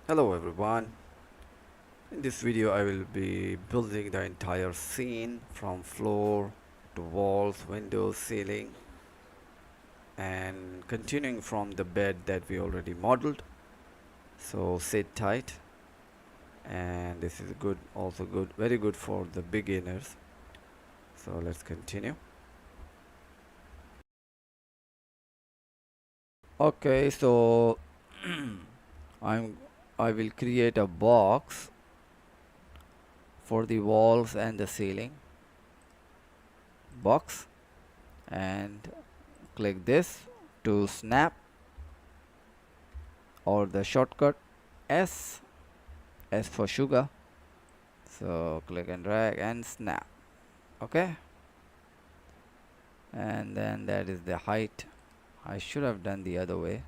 Hello everyone. In this video I will be building the entire scene from floor to walls, windows, ceiling, and continuing from the bed that we already modeled. So sit tight, and this is good, also good, very good for the beginners. So let's continue. Okay, so I'm I will create a box for the walls and the ceiling box, and click this to snap, or the shortcut S, S for sugar. So click and drag and snap. Okay, and then that is the height. I should have done the other way.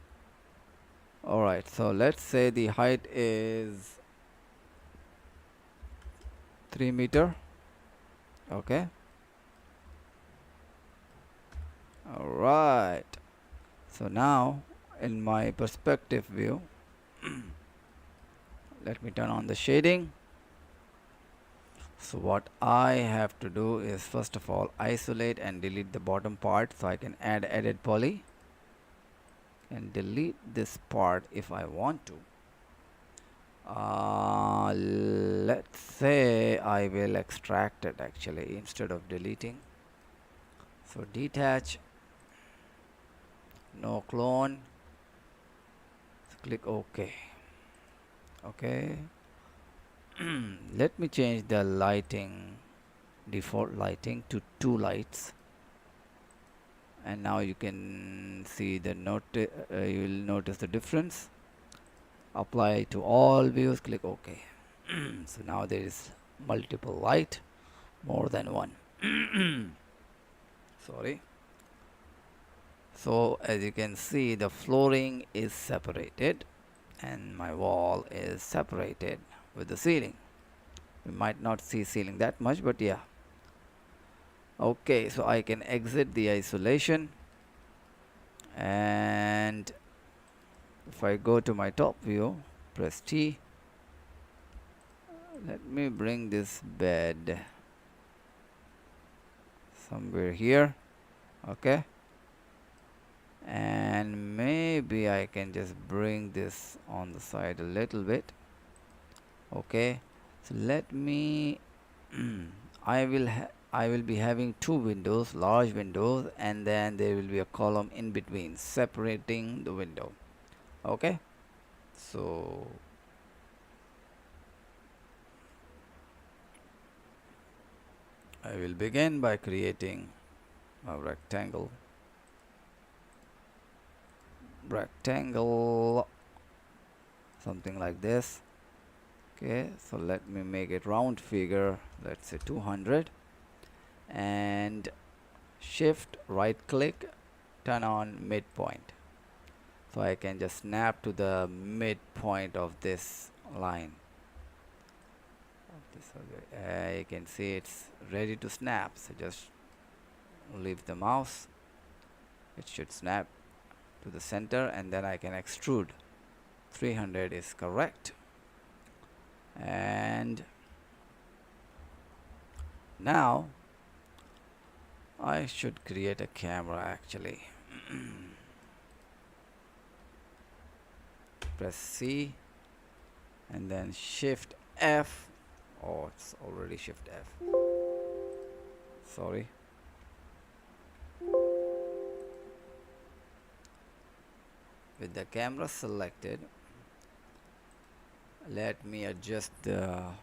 Alright, so let's say the height is 3 meter. Okay, alright. So now in my perspective view, let me turn on the shading. So what I have to do is first of all isolate and delete the bottom part, so I can add edit poly and delete this part if I want to. Let's say I will extract it actually instead of deleting. So detach, no clone, so click OK. Okay, let me change the lighting, default lighting to 2 lights, and now you can see the you will notice the difference. Apply to all views, click OK. So now there is multiple light, more than one. Sorry. So as you can see, the flooring is separated and my wall is separated with the ceiling. We might not see ceiling that much, but yeah. Okay, so I can exit the isolation, and if I go to my top view, press T. Let me bring this bed somewhere here. Okay, and maybe I can just bring this on the side a little bit. Okay, so let me I will be having 2 windows, large windows, and then there will be a column in between separating the window. Okay, so I will begin by creating a rectangle, something like this. Okay, so let me make it round figure, let's say 200, and shift right click, turn on midpoint, so I can just snap to the midpoint of this line. You can see it's ready to snap, so just leave the mouse, it should snap to the center, and then I can extrude. 300 is correct, and now I should create a camera actually. Press C and then shift F. Oh, it's already shift F, sorry. With the camera selected, let me adjust the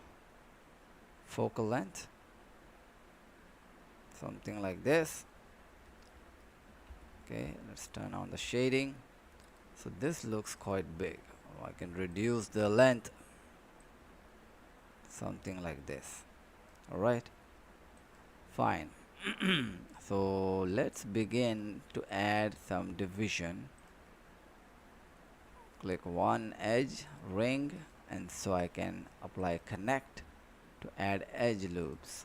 focal length, something like this. Okay, let's turn on the shading. So this looks quite big. I can reduce the length, something like this. Alright, fine. So let's begin to add some division. Click one edge ring, and so I can apply connect to add edge loops.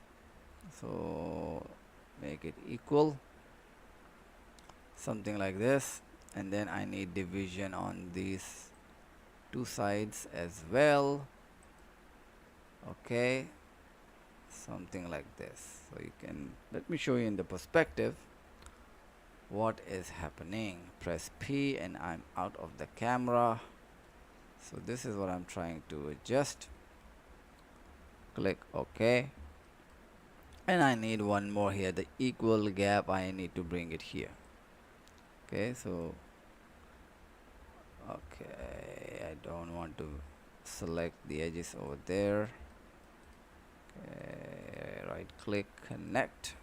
So make it equal, something like this, and then I need division on these two sides as well. Okay, something like this. So you can, let me show you in the perspective what is happening. Press P and I'm out of the camera. So this is what I'm trying to adjust. Click OK, and I need one more here, the equal gap. I need to bring it here. Okay, so okay, I don't want to select the edges over there. Okay, right click, connect.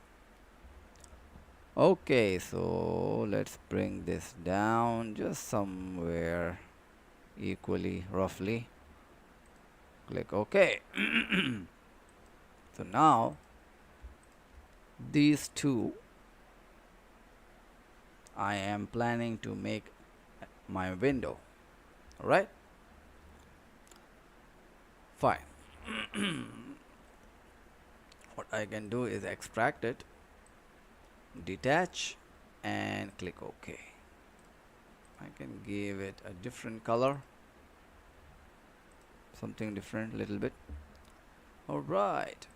Okay, so let's bring this down just somewhere equally, roughly. Click OK. So now these two I am planning to make my window. Alright, fine. What I can do is extract it, detach, and click OK. I can give it a different color, something different, little bit. Alright,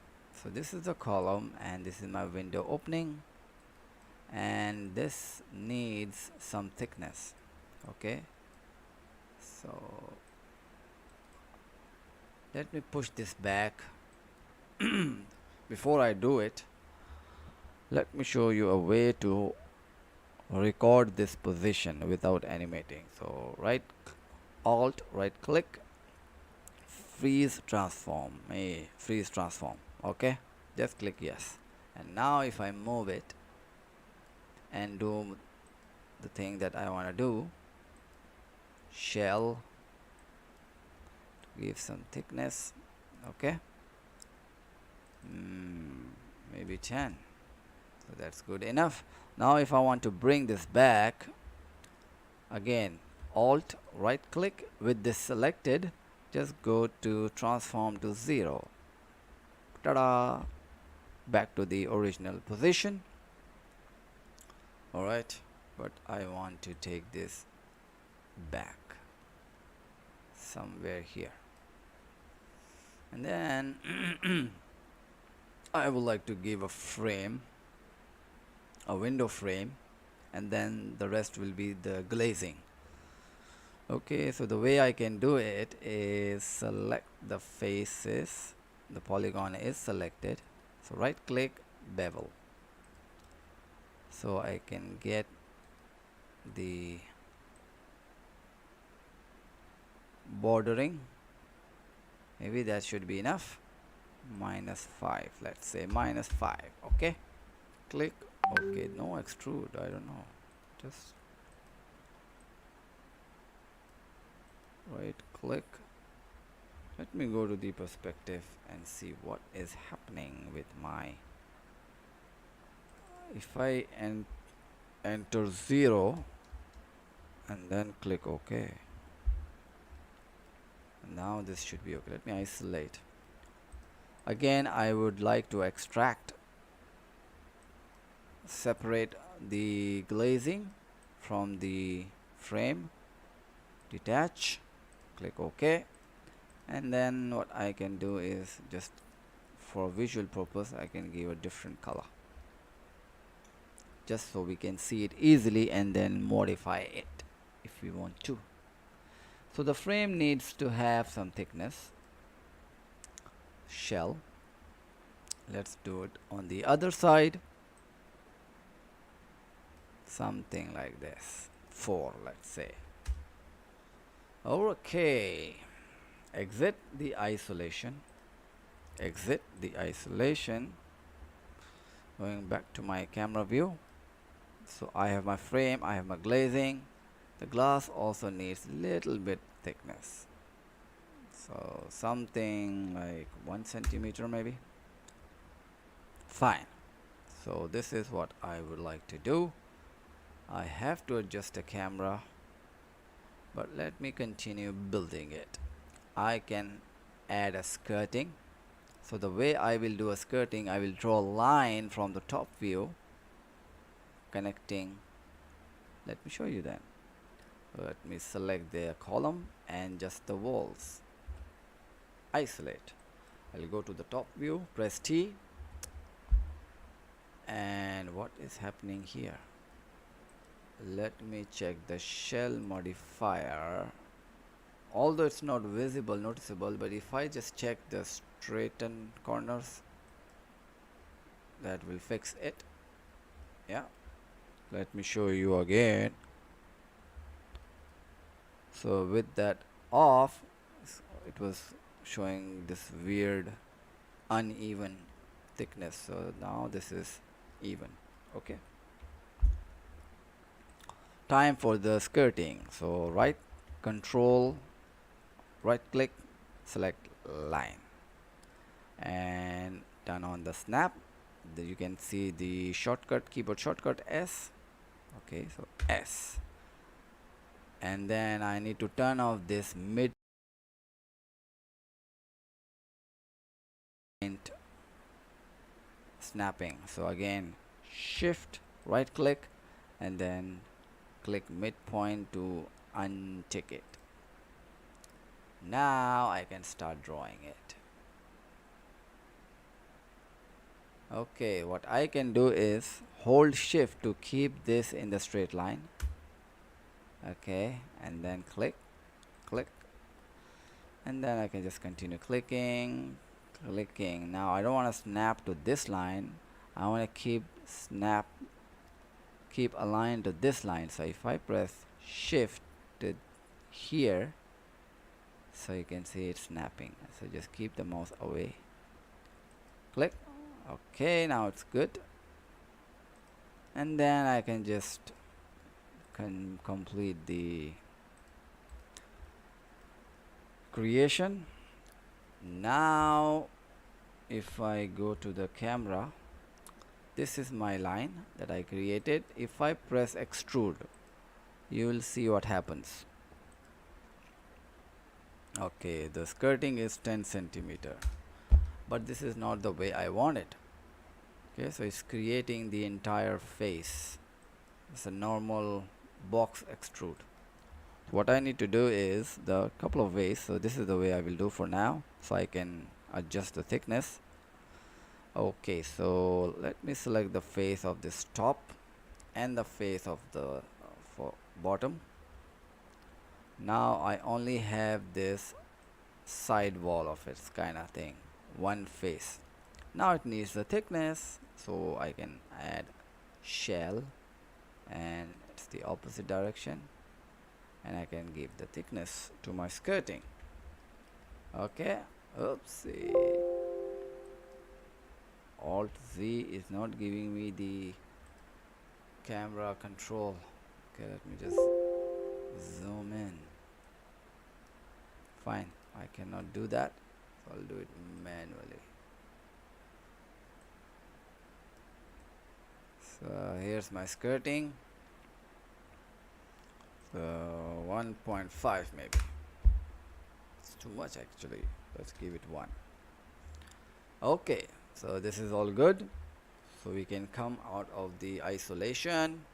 so this is the column and this is my window opening, and this needs some thickness. Okay, so let me push this back. Before I do it, let me show you a way to record this position without animating. So Alt right click, freeze transform, freeze transform. Okay, just click yes, and now if I move it and do the thing that I want to do, shell, give some thickness. Okay, maybe 10, so that's good enough. Now if I want to bring this back, again Alt right click, with this selected, just go to transform to 0. Ta-da! Back to the original position. Alright, but I want to take this back somewhere here, and then I would like to give a frame, a window frame, and then the rest will be the glazing. Okay, so the way I can do it is select the faces, the polygon is selected, so right click, bevel, so I can get the bordering. Maybe that should be enough. -5, let's say -5. Okay, click OK. No extrude, I don't know, just right click. Let me go to the perspective and see what is happening with my, if I enter 0 and then click OK, now this should be okay. Let me isolate again. I would like to extract, separate the glazing from the frame, detach, click OK, and then what I can do is, just for visual purpose, I can give a different color just so we can see it easily and then modify it if we want to. So the frame needs to have some thickness. Shell, let's do it on the other side, something like this, 4, let's say. Okay, exit the isolation, going back to my camera view. So I have my frame, I have my glazing. The glass also needs little bit thickness, so something like 1 centimeter maybe. Fine, so this is what I would like to do. I have to adjust the camera, but let me continue building it. I can add a skirting. So the way I will do a skirting, I will draw a line from the top view connecting. Let me show you that. Let me select the column and just the walls. Isolate. I'll go to the top view, press T, and what is happening here? Let me check the shell modifier. Although it's not visible, noticeable, but if I just check the straighten corners, that will fix it. Yeah, let me show you again. So with that off, it was showing this weird uneven thickness. So now this is even. Okay, time for the skirting. So right control, right click, select line, and turn on the snap. You can see the shortcut, keyboard shortcut S. Okay, so S, and then I need to turn off this mid snapping. So again, shift right click and then click midpoint to untick it. Now I can start drawing it. Okay, what I can do is hold shift to keep this in the straight line. Okay, and then click, and then I can just continue clicking. Now I don't want to snap to this line. I want to keep aligned to this line. So if I press shift to here, so you can see it's snapping. So just keep the mouse away, click. Okay, now it's good, and then I can just complete the creation. Now if I go to the camera, this is my line that I created. If I press extrude, you will see what happens. Okay, the skirting is 10 centimeter, but this is not the way I want it. Okay, so it's creating the entire face. It's a normal box extrude. What I need to do is the couple of ways. So this is the way I will do for now, so I can adjust the thickness. Okay, so let me select the face of this top and the face of the bottom. Now I only have this side wall of its kind of thing, one face. Now it needs the thickness, so I can add shell, and it's the opposite direction, and I can give the thickness to my skirting. Okay, oopsie, Alt Z is not giving me the camera control. Okay, let me just zoom in. Fine, I cannot do that, so I'll do it manually. So here's my skirting. So 1.5 maybe. It's too much actually. Let's give it 1. Okay, so this is all good. So we can come out of the isolation.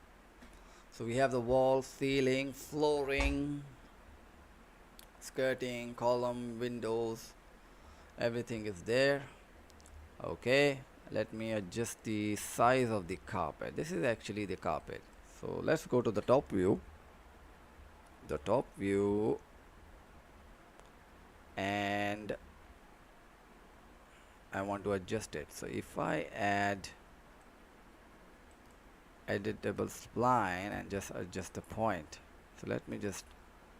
So we have the wall, ceiling, flooring, skirting, column, windows, everything is there. Okay, let me adjust the size of the carpet. This is actually the carpet. So let's go to the top view. The top view, and I want to adjust it. So if I add editable spline and just adjust the point. So let me just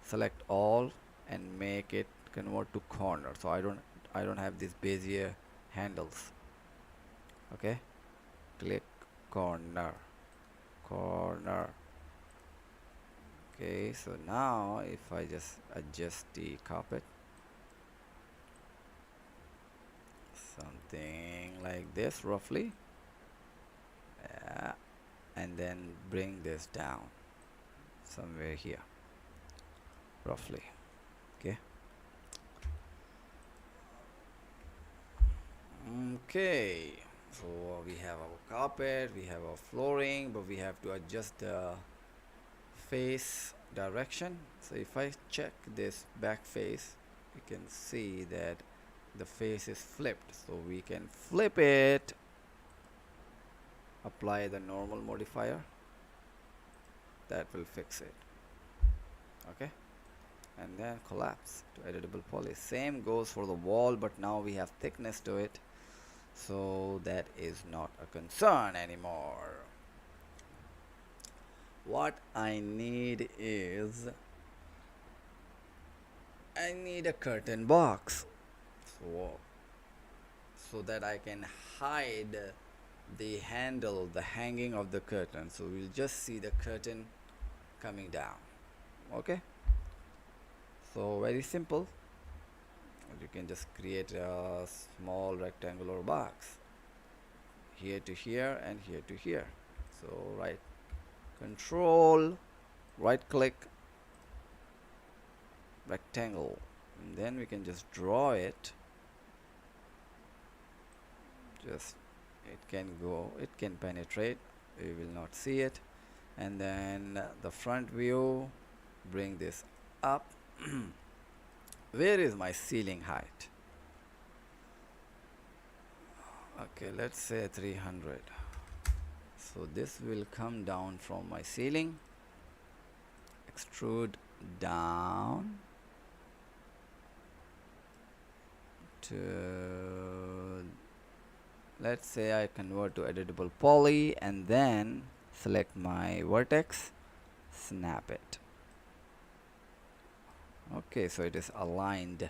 select all and make it convert to corner. So I don't have these Bezier handles. Okay, click corner. Okay, so now if I just adjust the carpet, something like this roughly, yeah, and then bring this down somewhere here roughly. Okay, so we have our carpet, we have our flooring, but we have to adjust the face direction. So if I check this back face, you can see that the face is flipped, so we can flip it, apply the normal modifier, that will fix it. Okay, and then collapse to editable poly. Same goes for the wall, but now we have thickness to it, so that is not a concern anymore. What I need is, I need a curtain box, so that I can hide the handle, the hanging of the curtain, so we'll just see the curtain coming down. Okay, so very simple. You can just create a small rectangular box here to here and here to here. So control right click rectangle, and then we can just draw it. Just it can go, it can penetrate, we will not see it. And then the front view, bring this up. Where is my ceiling height? Okay, let's say 300. So this will come down from my ceiling, extrude down to, let's say I convert to editable poly, and then select my vertex, snap it. Okay, so it is aligned.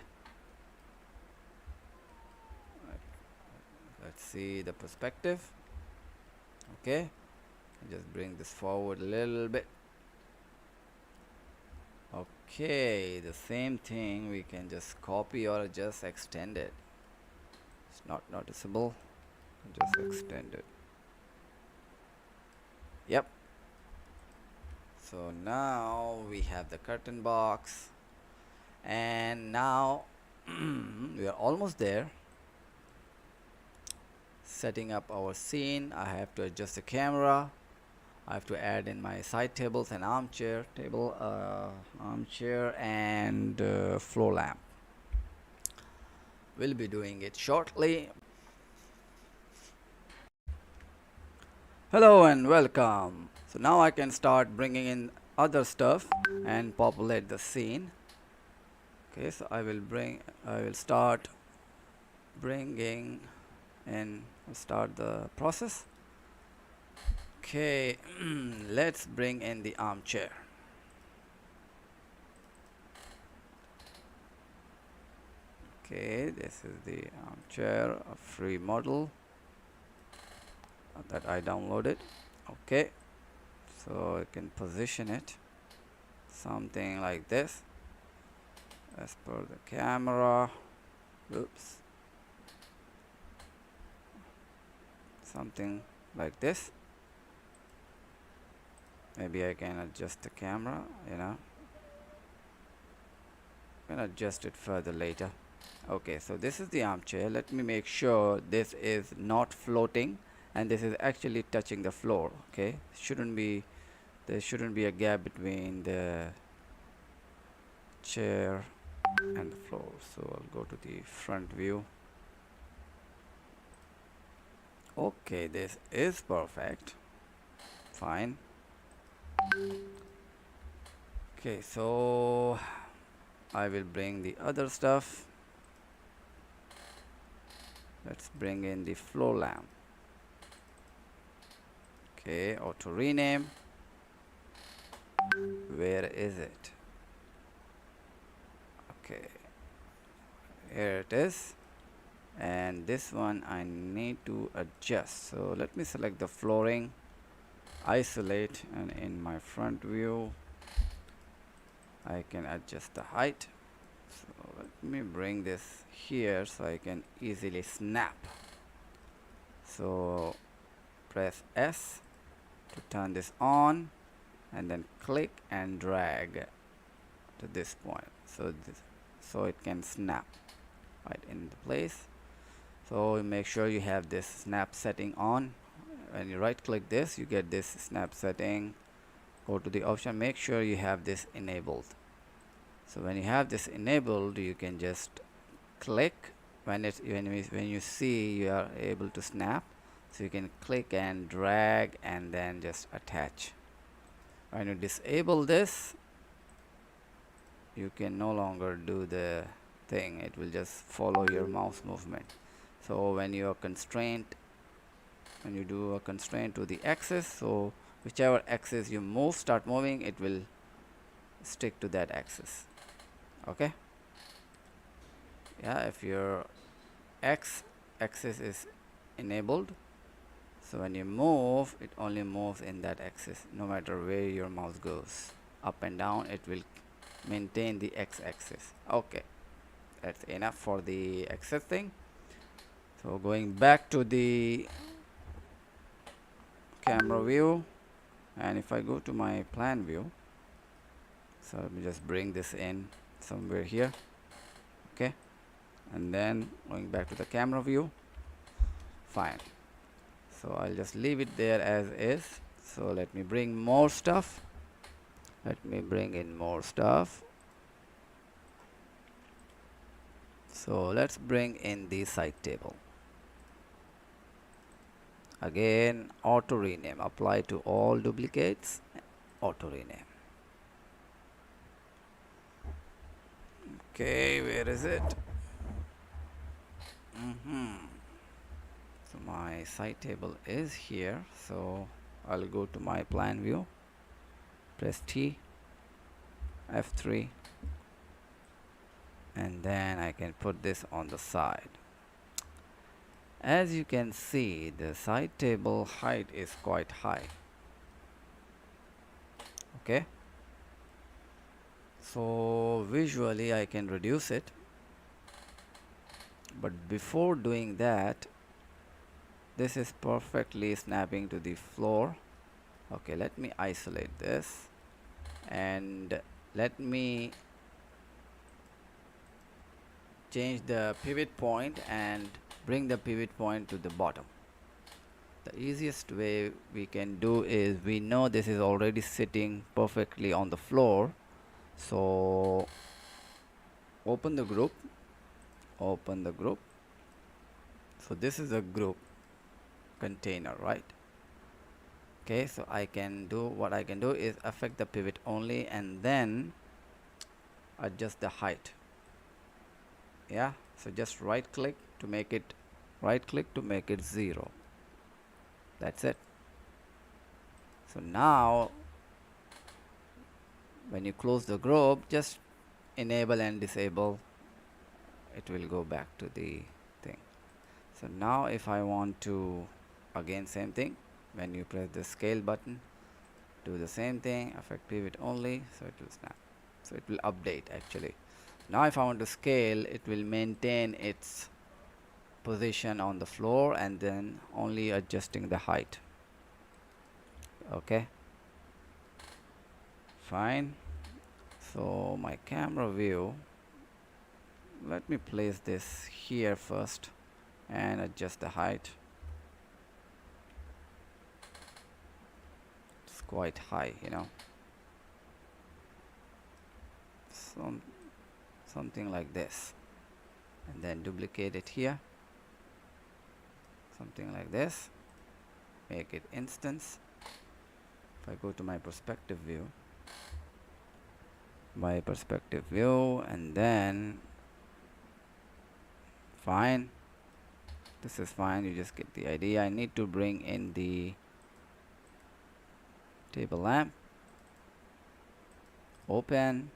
Let's see the perspective. Okay, just bring this forward a little bit. Okay, the same thing we can just copy or just extend it. It's not noticeable, just extend it. Yep. So now we have the curtain box, and now we are almost there. Setting up our scene, I have to adjust the camera, I have to add in my side tables and armchair table, armchair and floor lamp. We'll be doing it shortly. Hello and welcome. So now I can start bringing in other stuff and populate the scene. Okay, so I will start bringing in, start the process. Okay, let's bring in the armchair. Okay, this is the armchair, a free model that I downloaded. Okay, so I can position it something like this as per the camera. Oops, something like this. Maybe I can adjust the camera, you know, can adjust it further later. Okay, so this is the armchair. Let me make sure this is not floating and this is actually touching the floor. Okay, there shouldn't be a gap between the chair and the floor. So I'll go to the front view. Okay, this is perfect, fine. Okay, so I will bring the other stuff. Let's bring in the floor lamp. Okay, auto rename. Where is it? Okay, here it is. And this one I need to adjust. So let me select the flooring, isolate, and in my front view I can adjust the height. So let me bring this here so I can easily snap. So press S to turn this on, and then click and drag to this point, so it can snap right into place. So make sure you have this snap setting on. When you right click this, you get this snap setting, go to the option, make sure you have this enabled. So when you have this enabled, you can just click when you see you are able to snap, so you can click and drag and then just attach. When you disable this, you can no longer do the thing, it will just follow your mouse movement. So when you are constrained, when you do a constraint to the axis, so whichever axis you move, start moving, it will stick to that axis. Okay, yeah, if your x axis is enabled, so when you move, it only moves in that axis, no matter where your mouse goes, up and down, it will maintain the x-axis. Okay, that's enough for the axis thing. So going back to the camera view, and if I go to my plan view, so let me just bring this in somewhere here. Okay, and then going back to the camera view. Fine, so I'll just leave it there as is. So let me bring more stuff. Let me bring in more stuff. So let's bring in the site table. Again, auto rename, apply to all duplicates, auto rename. Okay, where is it? So my site table is here, so I'll go to my plan view, press T, F3, and then I can put this on the side. As you can see, the site table height is quite high. Okay, so visually I can reduce it, but before doing that, this is perfectly snapping to the floor. Okay, let me isolate this and let me change the pivot point and bring the pivot point to the bottom. The easiest way we can do is, we know this is already sitting perfectly on the floor, so open the group, so this is a group container, right? Okay, so what I can do is affect the pivot only and then adjust the height. Yeah, so just right click to make it 0. That's it. So now when you close the group, just enable and disable, it will go back to the thing. So now if I want to, again same thing, when you press the scale button, do the same thing, affect pivot only, so it will snap, so it will update actually. Now if I want to scale, it will maintain its position on the floor and then only adjusting the height. Okay, fine. So my camera view, let me place this here first and adjust the height. It's quite high, you know, something like this, and then duplicate it here, something like this, make it instance. If I go to my perspective view, and then fine, this is fine, you just get the idea. I need to bring in the table lamp, open.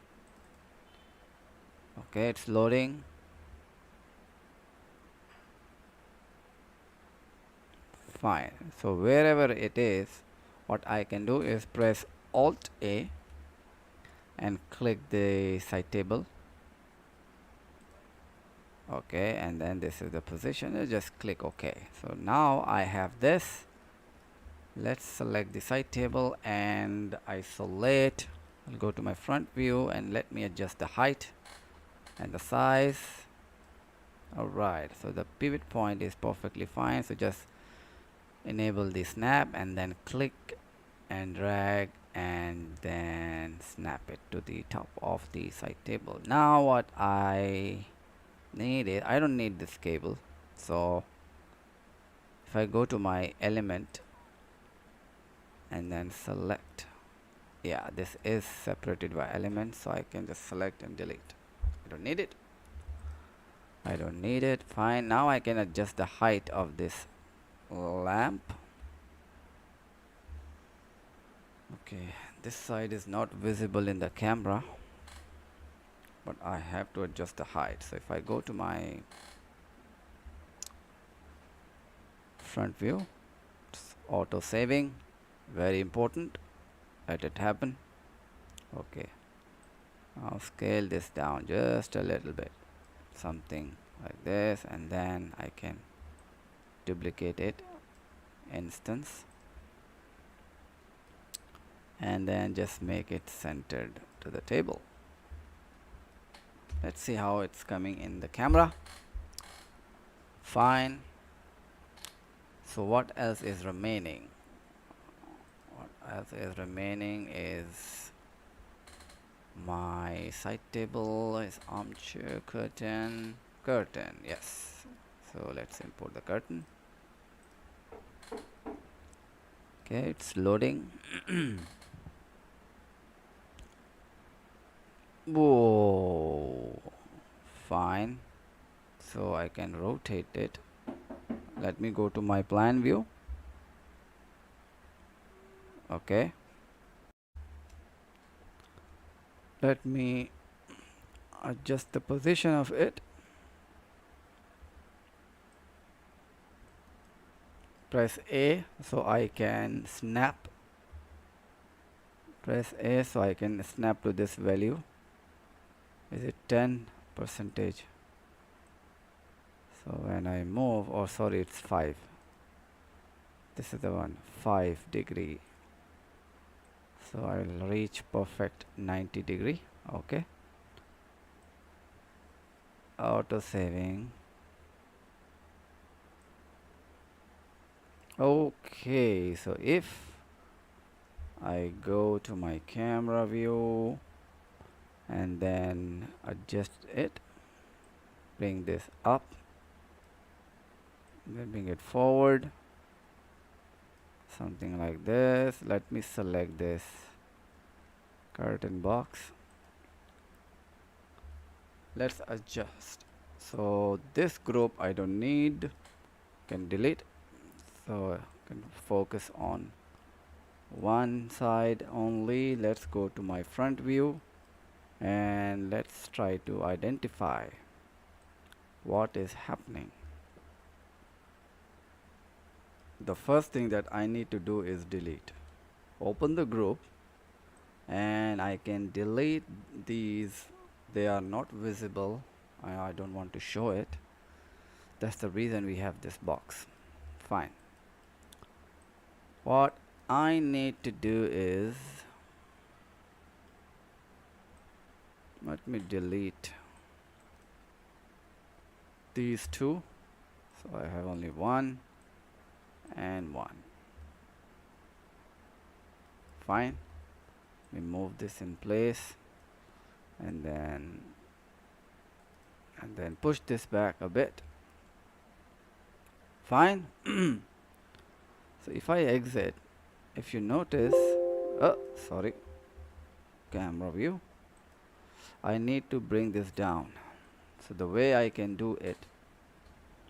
Okay, it's loading. Fine, so wherever it is, what I can do is press Alt A and click the site table. Okay, and then this is the position, you just click OK. So now I have this. Let's select the site table and isolate. I'll go to my front view and let me adjust the height and the size. Alright, so the pivot point is perfectly fine, so just enable the snap and then click and drag and then snap it to the top of the side table. Now what I need is, I don't need this cable, so if I go to my element and then select, yeah, this is separated by element, so I can just select and delete. I don't need it. I don't need it. Fine. Now I can adjust the height of this lamp. Okay, this side is not visible in the camera, but I have to adjust the height. So if I go to my front view, it's auto saving, very important, let it happen. Okay, I'll scale this down just a little bit, something like this, and then I can duplicate it, instance, and then just make it centered to the table. Let's see how it's coming in the camera. Fine. So what else is remaining? What else is remaining is my side table, is armchair, curtain, yes. So let's import the curtain. Okay, it's loading. Whoa, fine. So I can rotate it. Let me go to my plan view. Okay, let me adjust the position of it. Press A so I can snap. Press A so I can snap to this value. Is it 10 percentage? So when I move, oh sorry, it's 5. This is the one, 5 degree. So I'll reach perfect 90 degree. Okay. Auto saving. Okay, so if I go to my camera view and then adjust it, bring this up, then bring it forward, something like this. Let me select this curtain box. Let's adjust. So this group I don't need, can delete. So I can focus on one side only. Let's go to my front view and let's try to identify what is happening. The first thing that I need to do is delete. Open the group and I can delete these. They are not visible. I don't want to show it. That's the reason we have this box. Fine. What I need to do is, let me delete these two. So I have only one and one. Fine. We move this in place and then push this back a bit. Fine. So if I exit, if you notice, sorry, camera view, I need to bring this down. So the way I can do it,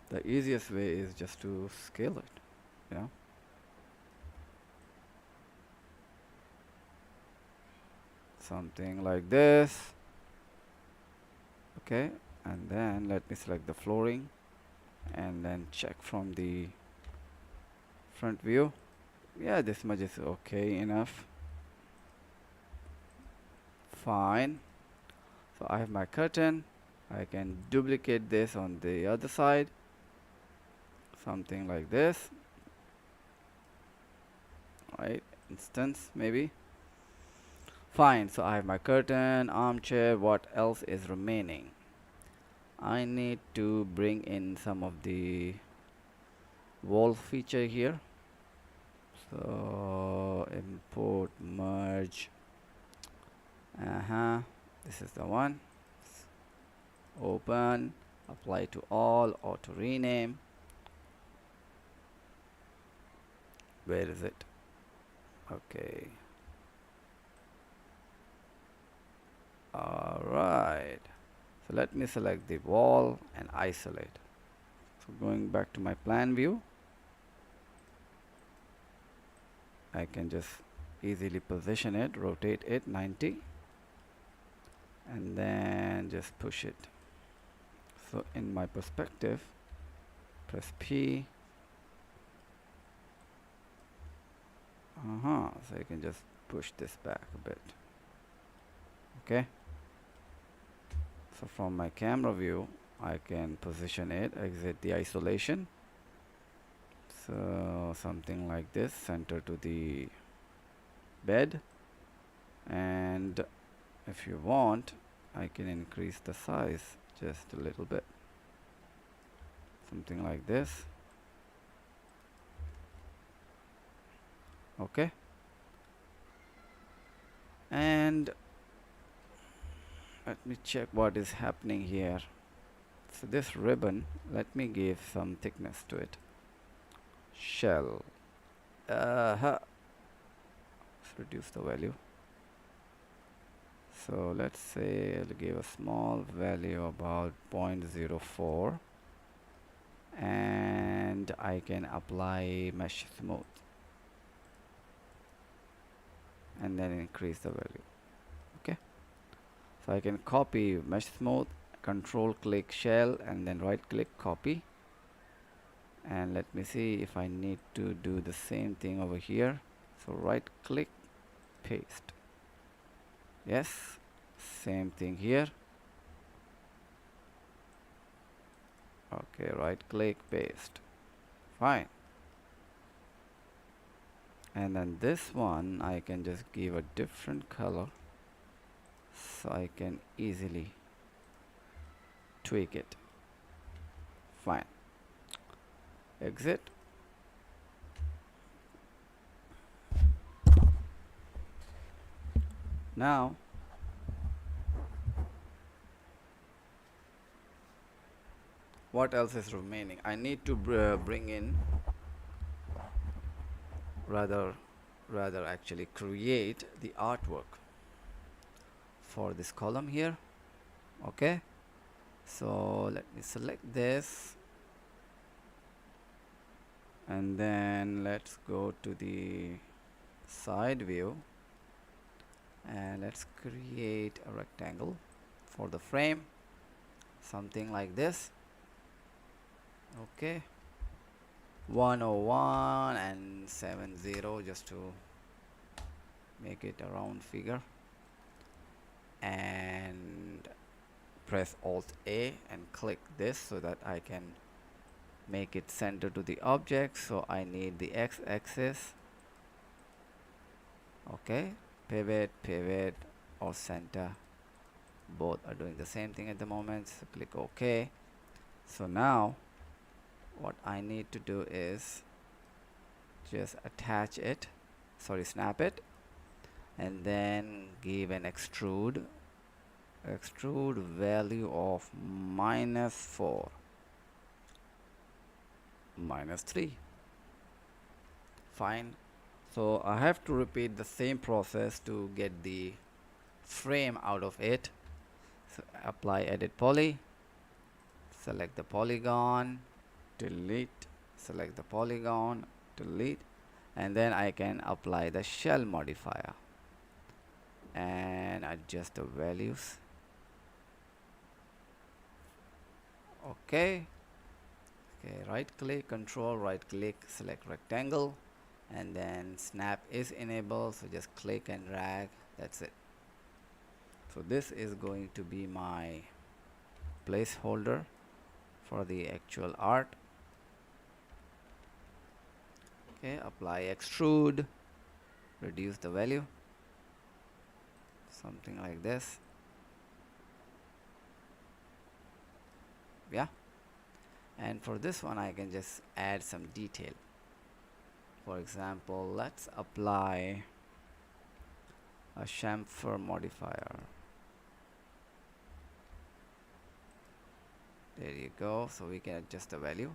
the easiest way is just to scale it, yeah. Something like this. Okay, and then let me select the flooring and then check from the front view. Yeah, this much is okay enough. Fine. So I have my curtain. I can duplicate this on the other side, something like this, right? Instance maybe. Fine. So I have my curtain, armchair. What else is remaining? I need to bring in some of the wall feature here. So import merge merge. This is the one. Open, apply to all, auto rename. Where is it? Okay. Alright. So let me select the wall and isolate. So going back to my plan view, I can just easily position it, rotate it 90, and then just push it. So in my perspective, press P. So you can just push this back a bit. Okay. So from my camera view, I can position it, exit the isolation. So something like this, center to the bed. And if you want, I can increase the size just a little bit. Something like this. Okay. And let me check what is happening here. So this ribbon, let me give some thickness to it. Shell. Let's reduce the value. So let's say I'll give a small value about 0.04, and I can apply mesh smooth and then increase the value. Okay, so I can copy mesh smooth, control click shell, and then right click copy. And let me see if I need to do the same thing over here. So right click, paste. Yes, same thing here. Okay, right click, paste. Fine. And then this one I can just give a different color, so I can easily tweak it. Fine. Exit. Now what else is remaining? I need to bring in, rather actually create the artwork for this column here. Okay, so let me select this, and then let's go to the side view, and let's create a rectangle for the frame, something like this. Okay, 101 and 70, just to make it a round figure, and press Alt A and click this so that I can make it center to the object. So I need the x-axis. Okay, pivot, or center, both are doing the same thing at the moment. So click OK. So now what I need to do is just attach it, snap it, and then give an extrude value of -4, -3. Fine. So I have to repeat the same process to get the frame out of it. So apply edit poly, select the polygon, delete, select the polygon, delete, and then I can apply the shell modifier and adjust the values. Okay, right click, control right click, select rectangle, and then snap is enabled, so just click and drag. That's it. So this is going to be my placeholder for the actual art. Okay, apply extrude, reduce the value, something like this. Yeah, and for this one I can just add some detail. For example, let's apply a chamfer modifier. There you go. So we can adjust the value,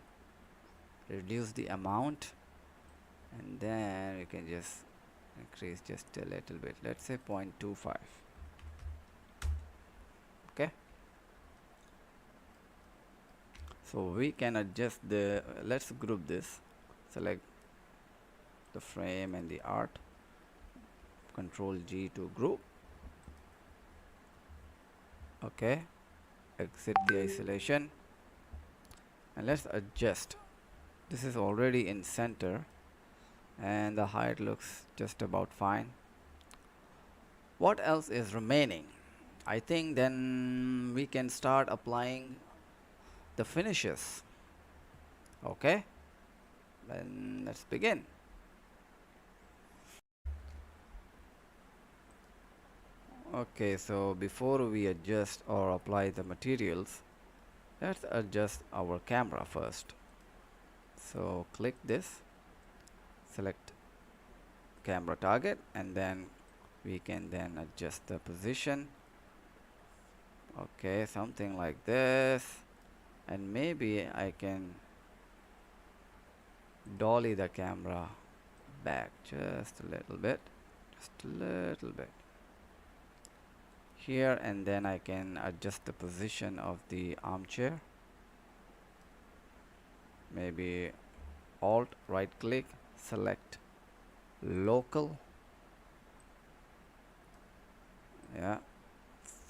reduce the amount, and then we can just increase just a little bit. Let's say 0.25. Okay. So we can adjust the, let's group this. Select the frame and the art. Control G to group. Okay. Exit the isolation. And let's adjust. This is already in center and the height looks just about fine. What else is remaining? I think then we can start applying the finishes. Okay, then let's begin. Okay, so before we adjust or apply the materials, let's adjust our camera first. So click this, select camera target, and then we can then adjust the position. Okay, something like this, and maybe I can dolly the camera back just a little bit, here, and then I can adjust the position of the armchair. Maybe Alt right click, select local. Yeah,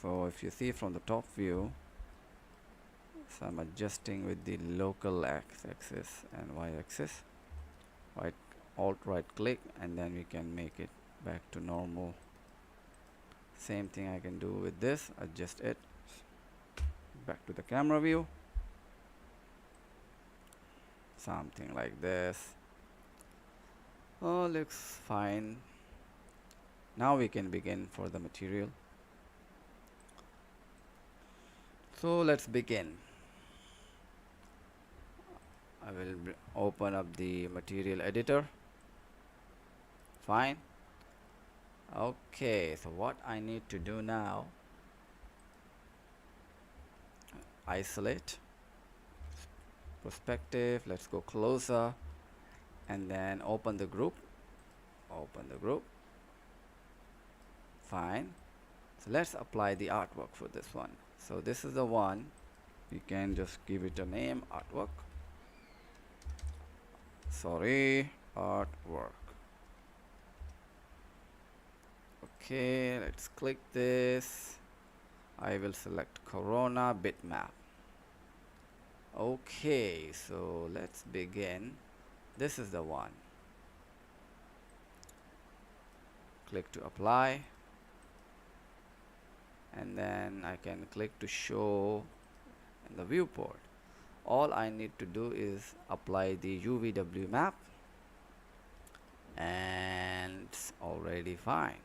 so if you see from the top view, so I'm adjusting with the local x-axis and y-axis. Right, Alt right click, and then we can make it back to normal. Same thing I can do with this, adjust it back to the camera view, something like this. Oh, looks fine. Now we can begin for the material. So let's begin. I will open up the material editor. Fine. Okay, so what I need to do now, isolate, perspective, let's go closer, and then open the group. Fine. So let's apply the artwork for this one. So this is the one, you can just give it a name, artwork. Sorry, artwork. Okay, let's click this. I will select Corona bitmap. Okay, so let's begin. This is the one. Click to apply, and then I can click to show in the viewport. All I need to do is apply the UVW map, and it's already fine.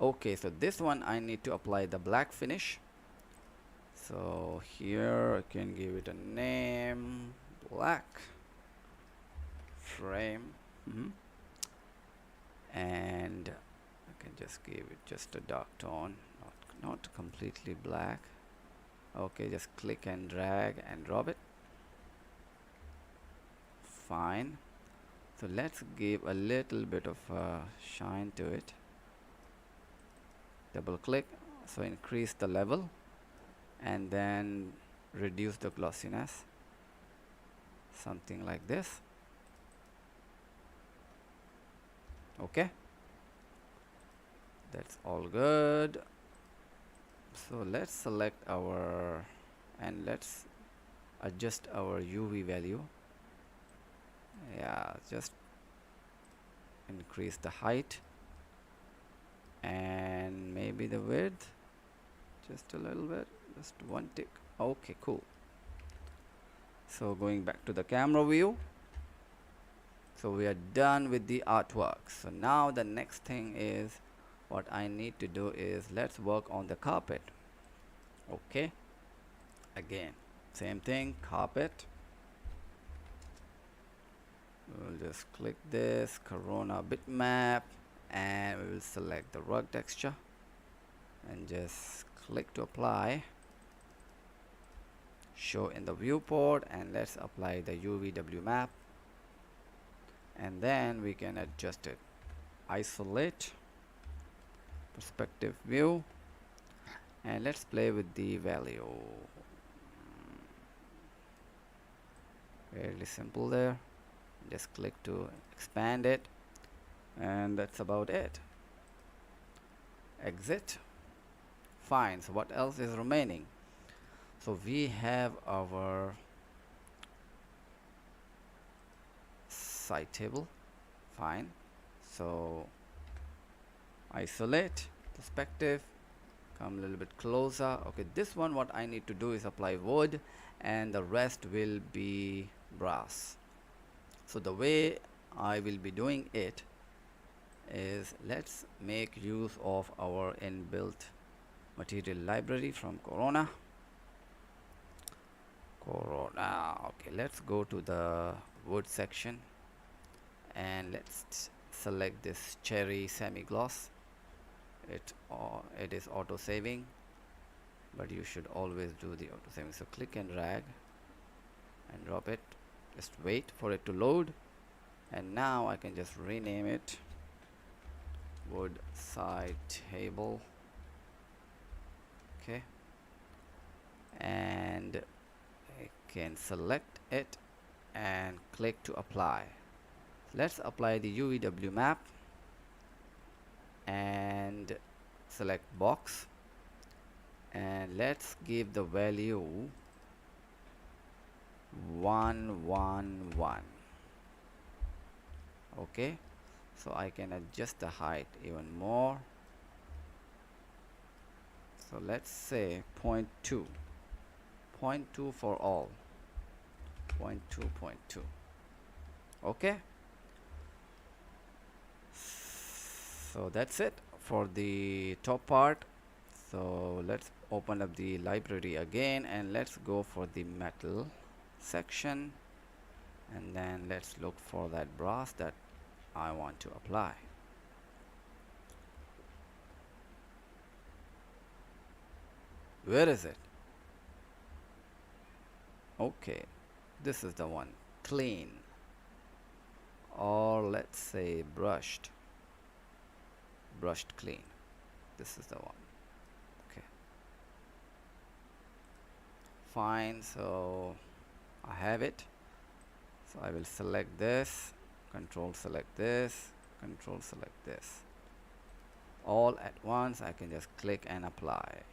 Okay, so this one I need to apply the black finish. So here I can give it a name, black frame. And I can just give it just a dark tone, not completely black. Okay, just click and drag and drop it. Fine. So let's give a little bit of shine to it. Double click, so increase the level, and then reduce the glossiness, something like this. Okay, that's all good. So let's select our, and let's adjust our UV value. Yeah, just increase the height and maybe the width just a little bit, just one tick. Okay, cool. So going back to the camera view, so we are done with the artwork. So now the next thing is, what I need to do is, let's work on the carpet. Okay, again same thing, carpet. We'll just click this Corona bitmap, and we will select the rug texture and just click to apply, show in the viewport, and let's apply the UVW map, and then we can adjust it. Isolate, perspective view, and let's play with the value. Fairly simple there. Just click to expand it, and that's about it. Exit. Fine. So what else is remaining? So we have our side table. Fine. So isolate, perspective, come a little bit closer. Okay, this one what I need to do is apply wood, and the rest will be brass. So the way I will be doing it is, let's make use of our inbuilt material library from Corona. Okay, let's go to the wood section, and let's select this cherry semi-gloss. It is auto saving, but you should always do the auto saving. So click and drag and drop it. Just wait for it to load, and now I can just rename it wood side table. Okay, and I can select it and click to apply. Let's apply the UVW map and select box, and let's give the value 111. Okay, so I can adjust the height even more. So let's say 0.2 for all. 0.2. Okay, so that's it for the top part. So let's open up the library again, and let's go for the metal section, and then let's look for that brass that I want to apply. Where is it? Okay, this is the one. Clean, or let's say brushed clean. This is the one. Okay, fine. So I have it. So I will select this, control select this, control select this, all at once. I can just click and apply.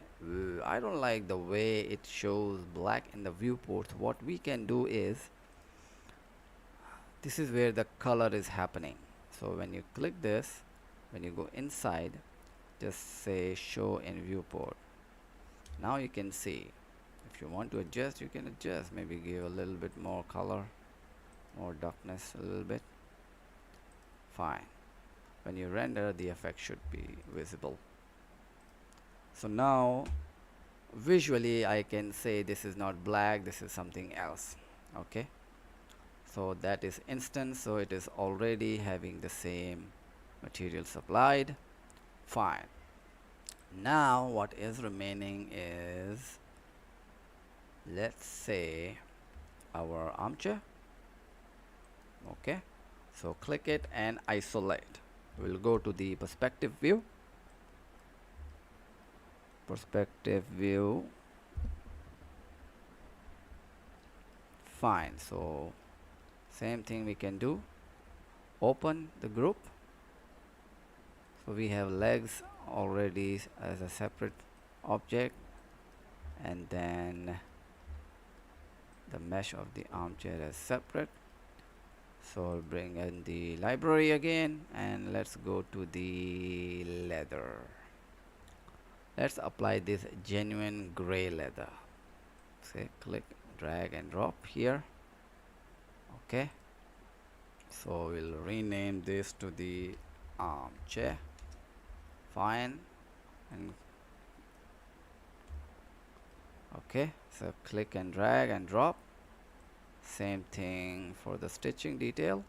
I don't like the way it shows black in the viewport. What we can do is, this is where the color is happening. So when you click this, when you go inside, just say show in viewport. Now you can see. If you want to adjust, you can adjust. Maybe give a little bit more color, more darkness, a little bit. Fine. When you render, the effect should be visible. So now visually I can say this is not black, this is something else. Okay, so that is instant, so it is already having the same material supplied. Fine. Now what is remaining is, let's say, our armchair. Okay, so click it and isolate. We'll go to the perspective view. Fine. So same thing we can do. Open the group. So we have legs already as a separate object, and then the mesh of the armchair is separate. So bring in the library again, and let's go to the leather. Let's apply this genuine gray leather. Say click, drag and drop here. Okay, so we'll rename this to the armchair. Fine. And okay, so click and drag and drop. Same thing for the stitching detail.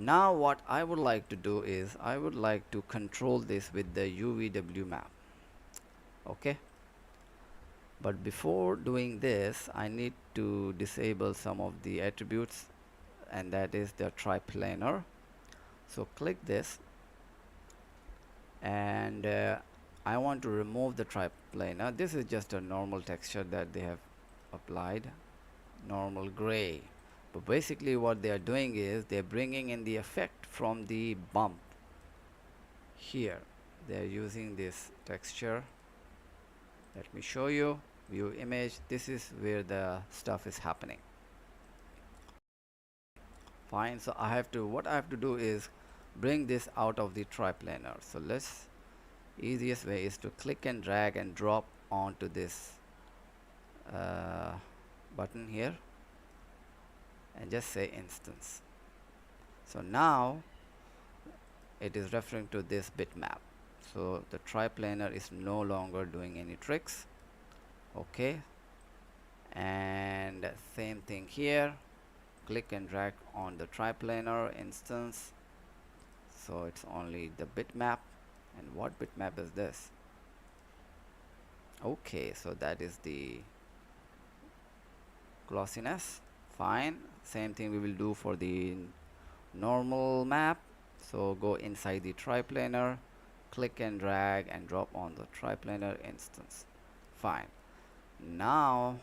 Now what I would like to do is I would like to control this with the UVW map. Okay, but before doing this I need to disable some of the attributes, and that is the triplanar. So click this, and I want to remove the triplanar. This is just a normal texture that they have applied, normal gray, but basically what they are doing is they're bringing in the effect from the bump here. They're using this texture. Let me show you. View image. This is where the stuff is happening. Fine. So what I have to do is bring this out of the triplanar. So easiest way is to click and drag and drop onto this uh, button here and just say instance. So now it is referring to this bitmap. So the triplanar is no longer doing any tricks. Okay, and same thing here, click and drag on the triplanar instance, so it's only the bitmap. And what bitmap is this? Okay, so that is the glossiness. Fine, same thing we will do for the normal map. So go inside the triplanar, click and drag and drop on the triplanar instance. Fine, now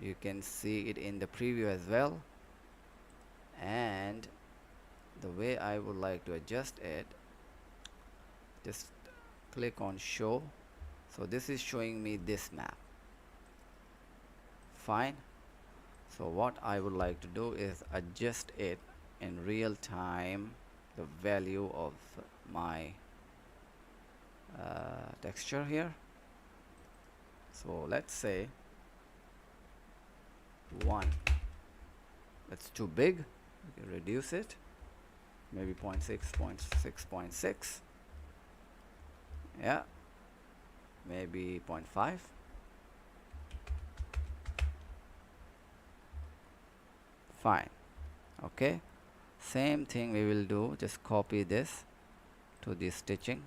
you can see it in the preview as well. And the way I would like to adjust it, just click on show. So this is showing me this map. Fine. So what I would like to do is adjust it in real time, the value of my texture here. So let's say 1. That's too big. We can reduce it. Maybe 0.6, 0.6. Yeah. Maybe 0.5. Fine. Okay. Same thing we will do. Just copy this to the stitching.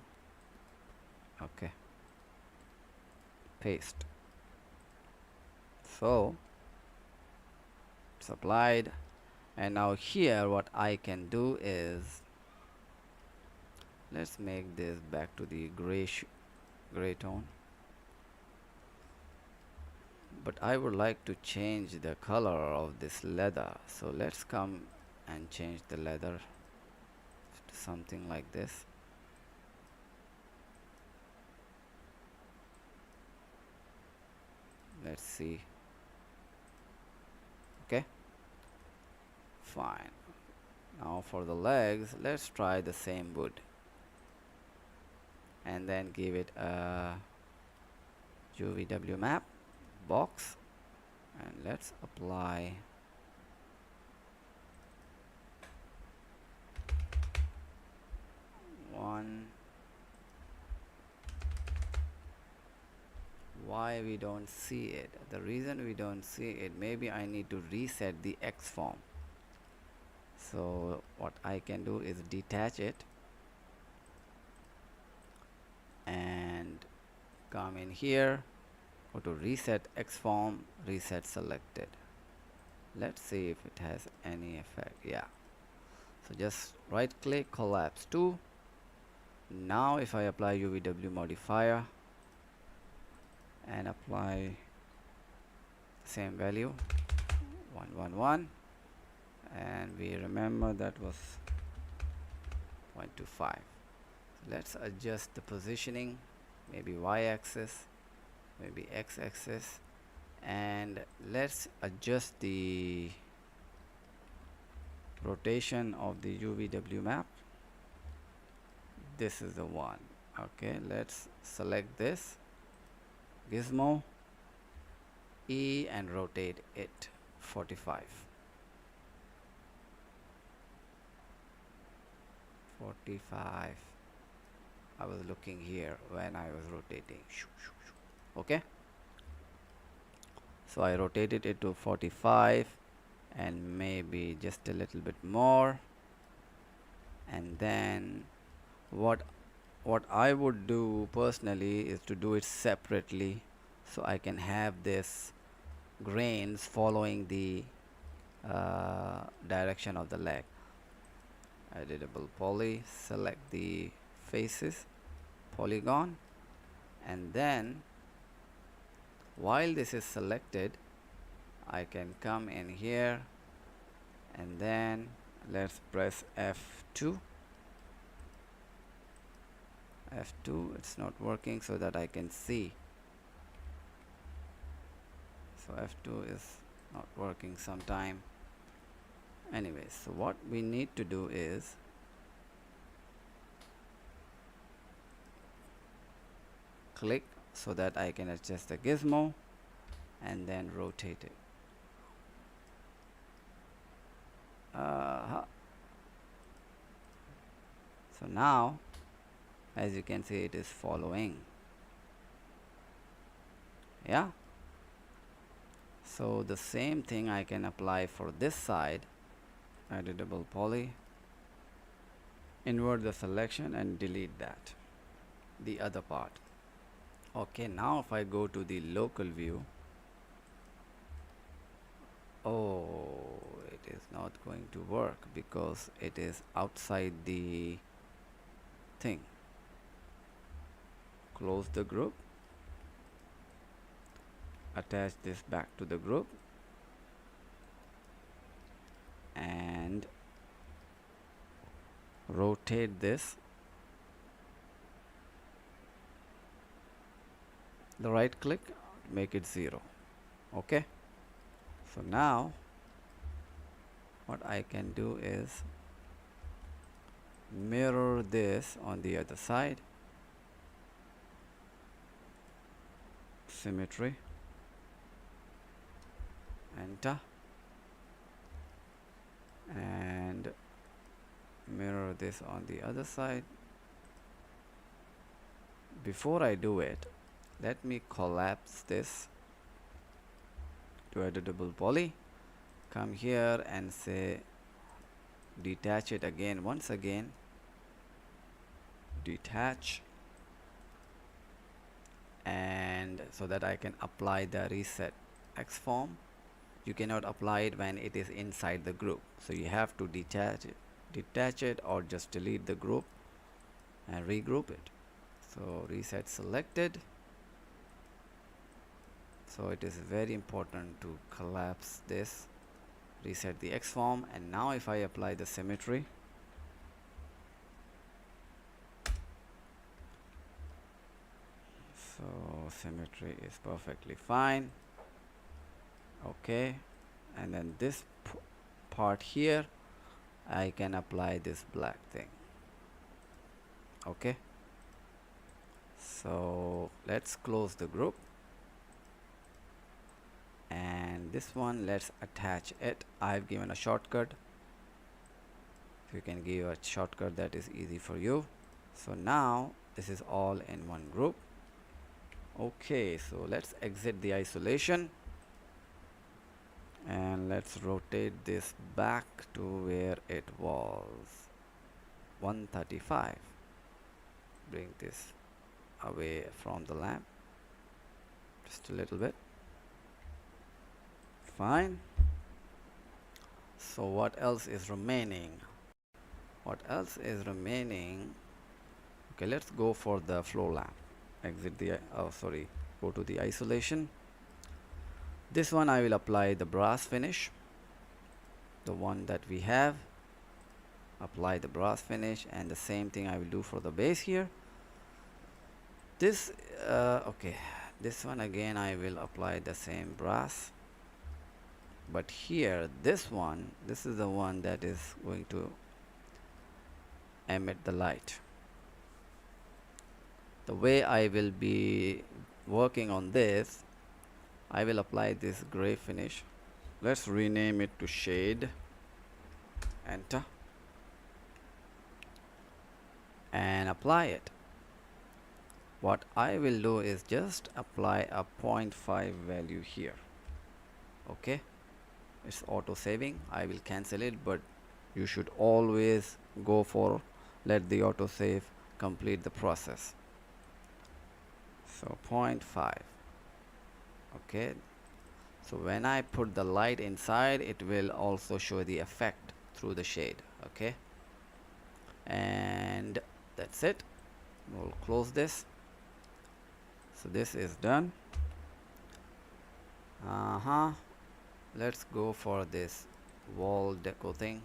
Okay. Paste. So it's applied. And now here what I can do is, let's make this back to the gray tone, but I would like to change the color of this leather. So let's come and change the leather to something like this. Let's see. Okay, fine. Now for the legs, let's try the same wood and then give it a UVW map box, and let's apply one. Why we don't see it? The reason we don't see it, maybe I need to reset the X form. So what I can do is detach it and come in here, go to reset X form, reset selected. Let's see if it has any effect. Yeah, so just right click, collapse to. Now if I apply UVW modifier and apply same value 111, and we remember that was 0.25. Let's adjust the positioning, maybe y-axis, maybe x-axis, and let's adjust the rotation of the UVW map. This is the one. Okay, let's select this gizmo E and rotate it 45. 45. I was looking here when I was rotating. Okay, so I rotated it to 45 and maybe just a little bit more. and then what I would do personally is to do it separately, so I can have this grains following the direction of the leg. Editable poly, select the faces polygon, and then while this is selected, I can come in here and then let's press F2. It's not working, so that I can see. So F2 is not working sometime. Anyways, so what we need to do is click so that I can adjust the gizmo and then rotate it. So now, as you can see, it is following. Yeah. So the same thing I can apply for this side. Editable poly, invert the selection and delete that, the other part. Okay, now if I go to the local view, oh, it is not going to work because it is outside the thing. Close the group, attach this back to the group, and rotate this. The right click, make it 0. Okay, so now what I can do is mirror this on the other side. Symmetry, enter, and mirror this on the other side. Before I do it, let me collapse this to editable poly, come here and say detach it again, once again, detach, and so that I can apply the reset X form. You cannot apply it when it is inside the group, so you have to detach it or just delete the group and regroup it. So reset selected. So it is very important to collapse this, reset the X form, and now if I apply the symmetry, so symmetry is perfectly fine. Okay, and then this part here I can apply this black thing. Okay, so let's close the group, and this one let's attach it. I've given a shortcut. If you can give a shortcut, that is easy for you. So now this is all in one group. Okay, so let's exit the isolation and let's rotate this back to where it was, 135. Bring this away from the lamp just a little bit. Fine. So what else is remaining? Okay, let's go for the floor lamp. Exit the go to the isolation. This one I will apply the brass finish, the one that we have. Apply the brass finish, and the same thing I will do for the base here. This okay, this one again I will apply the same brass, but here this is the one that is going to emit the light. The way I will be working on this, I will apply this gray finish. Let's rename it to shade. Enter and apply it. What I will do is just apply a 0.5 value here. Okay, it's auto saving. I will cancel it, but you should always go for let the autosave complete the process. So 0.5. Okay, so when I put the light inside, it will also show the effect through the shade. Okay, and that's it. We'll close this. So this is done. Let's go for this wall deco thing.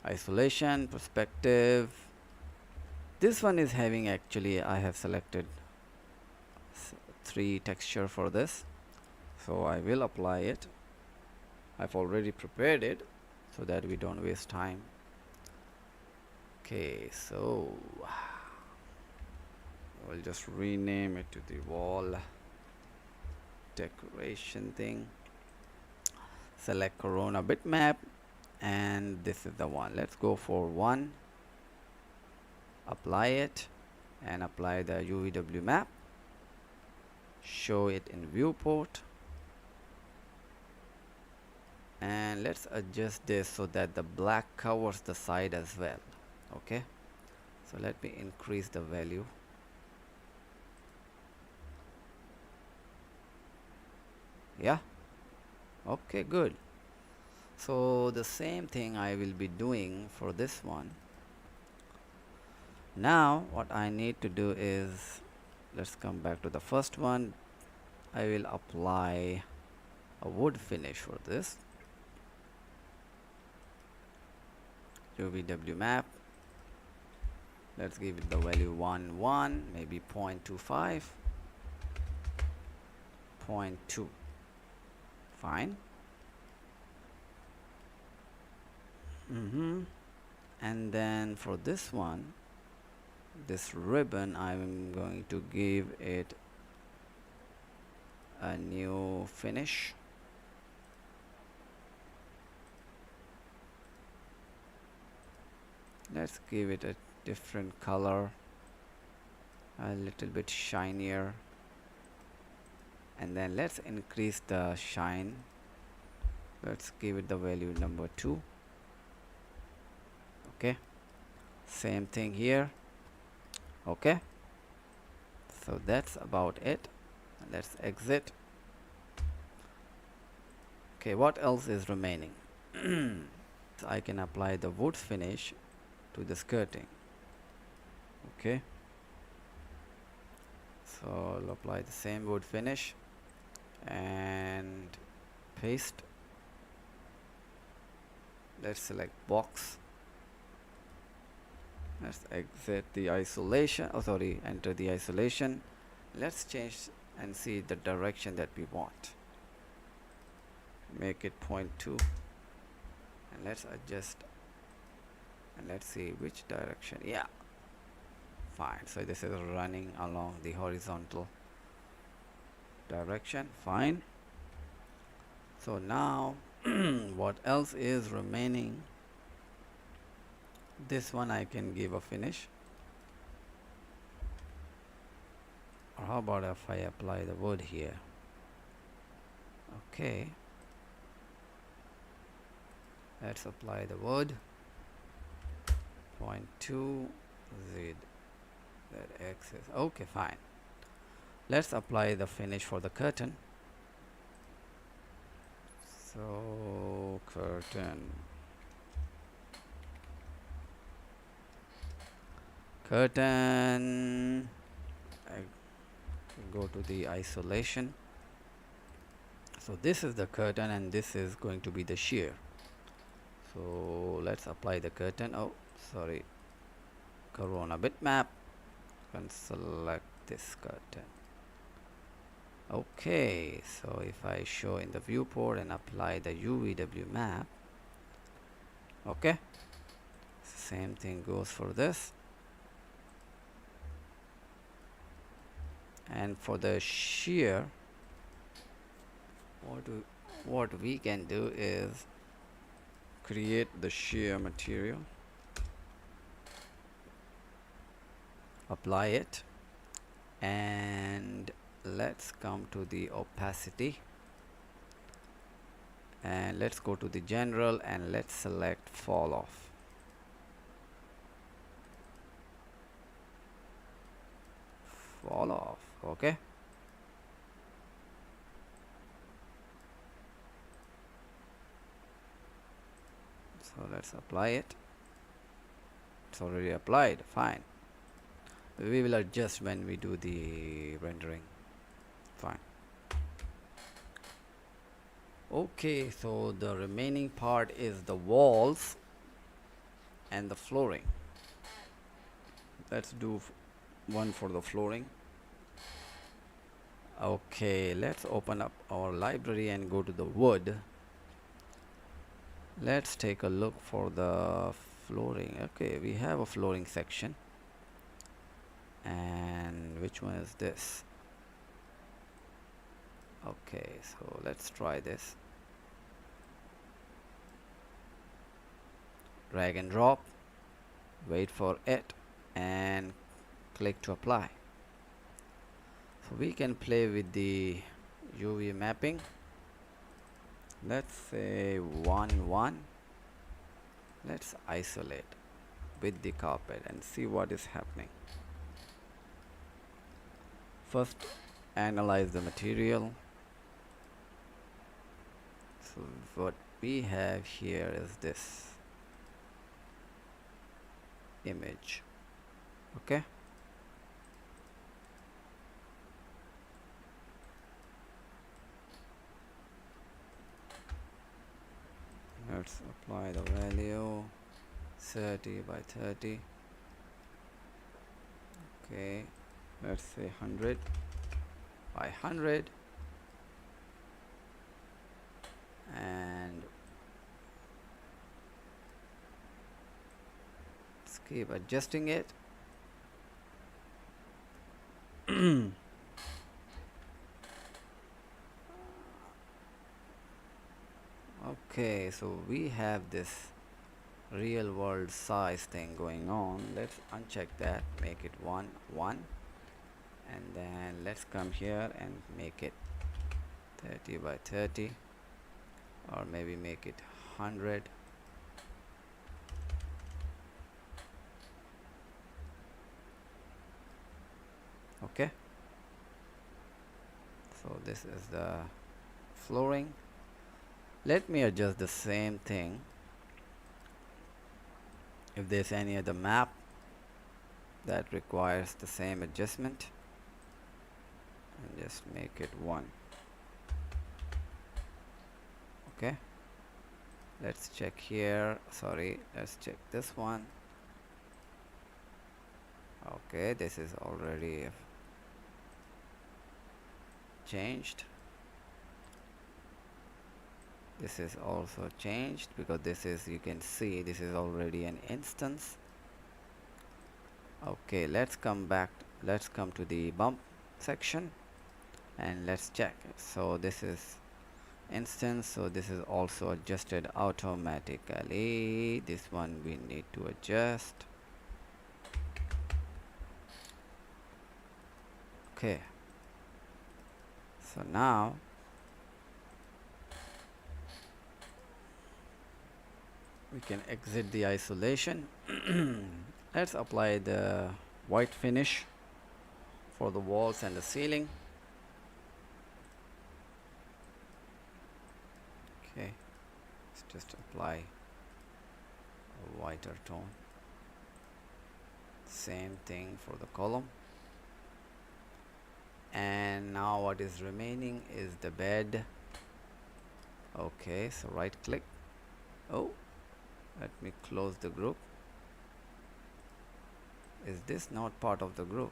Isolation, perspective. This one is having, actually I have selected 3 texture for this, so I will apply it. I've already prepared it so that we don't waste time. Okay, so we'll just rename it to the wall decoration thing. Select Corona bitmap, and this is the one. Let's go for 1, apply it, and apply the UVW map. Show it in viewport, and let's adjust this so that the black covers the side as well. Okay, so let me increase the value. Yeah, okay, good. So the same thing I will be doing for this one. Now what I need to do is, let's come back to the first one. I will apply a wood finish for this. UVW map. Let's give it the value 1, maybe 0.25, 0.2. Fine. And then for this one, this ribbon, I'm going to give it a new finish. Let's give it a different color, a little bit shinier, and then let's increase the shine. Let's give it the value number 2. Okay, same thing here. Okay, so that's about it. Let's exit. Okay, what else is remaining? So I can apply the wood finish to the skirting. Okay, so I'll apply the same wood finish and paste. Let's select box. Let's exit the isolation. Oh, sorry, enter the isolation. Let's change and see the direction that we want. Make it 0.2, and let's adjust, and let's see which direction. Yeah, fine. So this is running along the horizontal direction. Fine. So now what else is remaining? This one I can give a finish. Or how about if I apply the wood here? Okay, let's apply the wood. 0.2 Z, that X is okay, fine. Let's apply the finish for the curtain. So curtain, I go to the isolation. So this is the curtain, and this is going to be the shear. So let's apply the curtain. Oh, sorry, Corona bitmap, and select this curtain. Okay, so if I show in the viewport and apply the UVW map, okay, same thing goes for this. And for the shear, what we can do is create the shear material, apply it, and let's come to the opacity, and let's go to the general, and let's select fall off. fall off. Okay, so let's apply it. It's already applied. Fine, we will adjust when we do the rendering. Fine. Okay, so the remaining part is the walls and the flooring. Let's do one for the flooring. Okay, let's open up our library and go to the wood. Let's take a look for the flooring. Okay, we have a flooring section. And which one is this? Okay, so let's try this. Drag and drop, wait for it, and click to apply. So we can play with the UV mapping. Let's say 1 1. Let's isolate with the carpet and see what is happening. First, analyze the material. So what we have here is this image. Okay, let's apply the value 30 by 30. Okay, let's say 100 by 100, and let's keep adjusting it. Okay, so we have this real world size thing going on. Let's uncheck that, make it 1 1, and then let's come here and make it 30 by 30, or maybe make it 100. Okay, so this is the flooring. Let me adjust the same thing. If there's any other map that requires the same adjustment, and just make it 1. Okay, let's check here. Sorry, let's check this one. Okay, this is already changed. This is also changed because this is, you can see, this is already an instance. Okay, let's come back, let's come to the bump section and let's check. So this is instance, so this is also adjusted automatically. This one we need to adjust. Okay, so now we can exit the isolation. Let's apply the white finish for the walls and the ceiling. Okay, let's just apply a whiter tone. Same thing for the column. And now what is remaining is the bed. Okay, so right click. Oh, let me close the group. Is this not part of the group?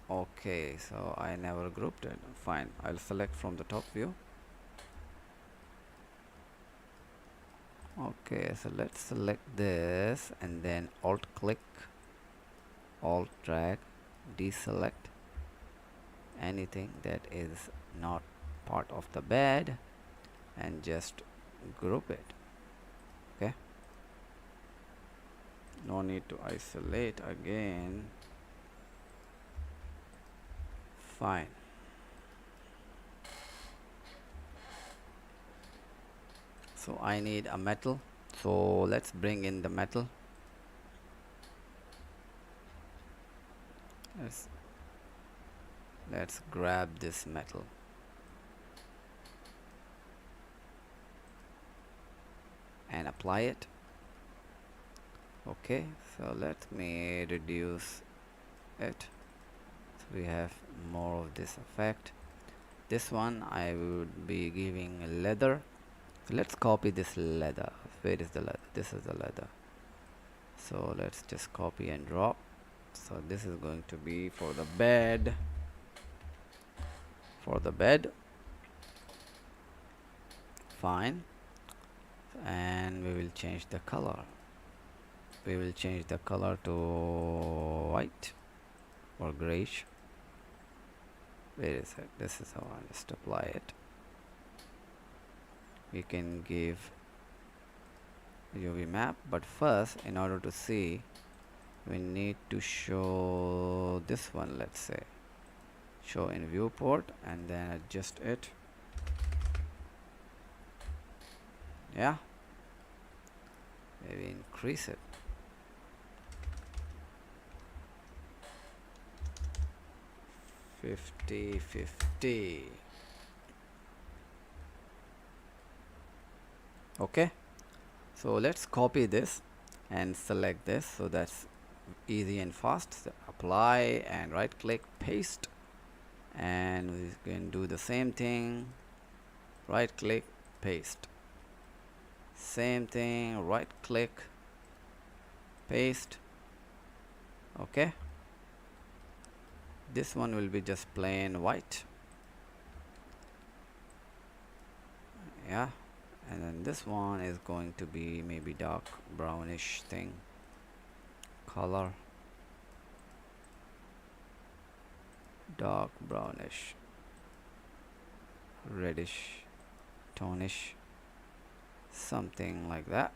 Okay, so I never grouped it. Fine, I'll select from the top view. Okay, so let's select this and then alt click, alt drag, deselect anything that is not part of the bed and just group it. Okay, no need to isolate again. Fine. So I need a metal, so let's bring in the metal. let's let's grab this metal and apply it. Okay, so let me reduce it so we have more of this effect. This one I would be giving a leather. So let's copy this leather. Where is the leather? This is the leather. So let's just copy and drop. So this is going to be for the bed. For the bed. Fine. And we will change the color. We will change the color to white or grayish. Where is it? This is the one. Just apply it. We can give UV map, but first, in order to see, we need to show this one. Let's say show in viewport and then adjust it. Yeah, maybe increase it. $50. Okay, so let's copy this and select this, so that's easy and fast. So apply and right click, paste, and we can do the same thing. Right click, paste, same thing, right click, paste. Okay, this one will be just plain white. Yeah, and then this one is going to be maybe dark brownish thing color, dark brownish, reddish, tonish, something like that.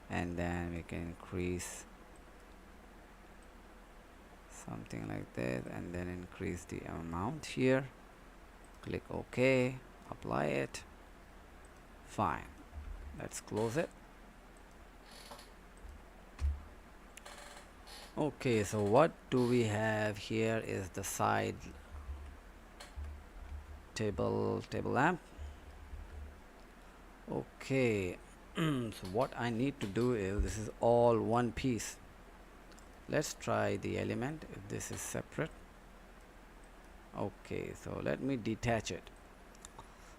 And then we can increase something like this, and then increase the amount here. Click OK, apply it. Fine, let's close it. Okay, so what do we have here is the side table lamp. Okay, so what I need to do is, this is all one piece. Let's try the element if this is separate. Okay, so let me detach it.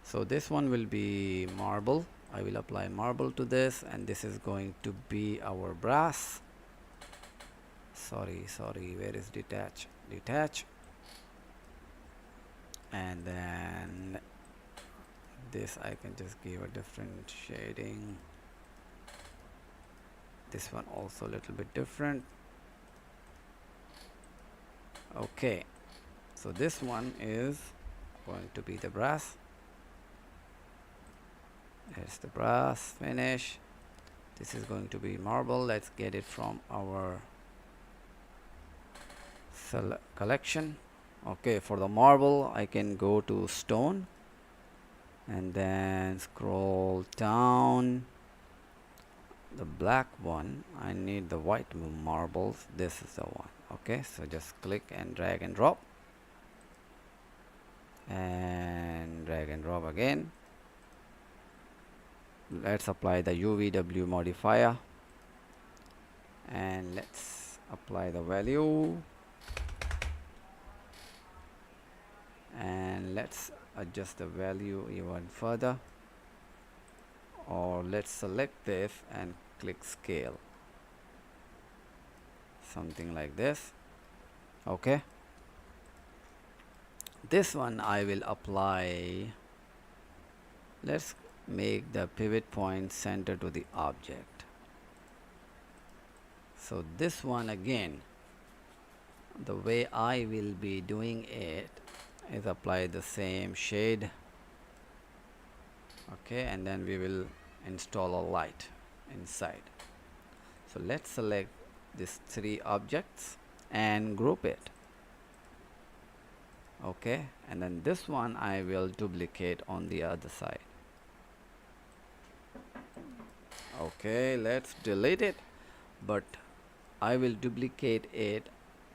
So this one will be marble. I will apply marble to this, and this is going to be our brass. Sorry, where is detach? Detach. And then this I can just give a different shading. This one also a little bit different. Okay, so this one is going to be the brass. Here's the brass finish. This is going to be marble. Let's get it from our collection. Okay, for the marble I can go to stone and then scroll down. The black one, I need the white marbles. This is the one. Okay, so just click and drag and drop, and drag and drop again. Let's apply the UVW modifier, and let's apply the value, and let's adjust the value even further, or let's select this and click scale, something like this. Okay, this one I will apply. Let's make the pivot point center to the object. So this one again, the way I will be doing it is apply the same shade. Okay, and then we will install a light inside. So let's select these three objects and group it. Okay, and then this one I will duplicate on the other side. Okay, let's delete it, but I will duplicate it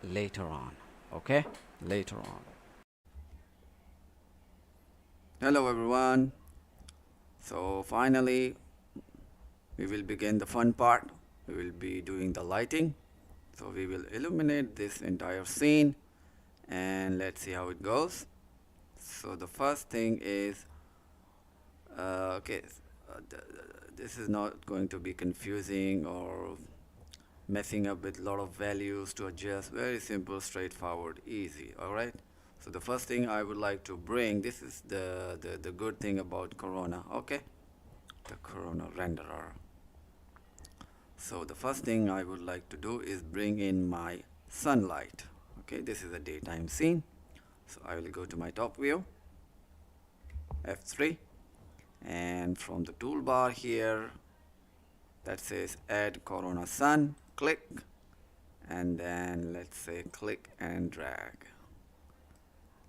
later on. Okay, later on. Hello everyone. So finally we will begin the fun part. We will be doing the lighting. So we will illuminate this entire scene and let's see how it goes. So the first thing is okay, this is not going to be confusing or messing up with a lot of values to adjust. Very simple, straightforward, easy. All right. So the first thing I would like to bring, this is the good thing about Corona. Okay, the Corona renderer. So the first thing I would like to do is bring in my sunlight. Okay, this is a daytime scene. So I will go to my top view, F3, and from the toolbar here that says add Corona sun, click, and then let's say click and drag.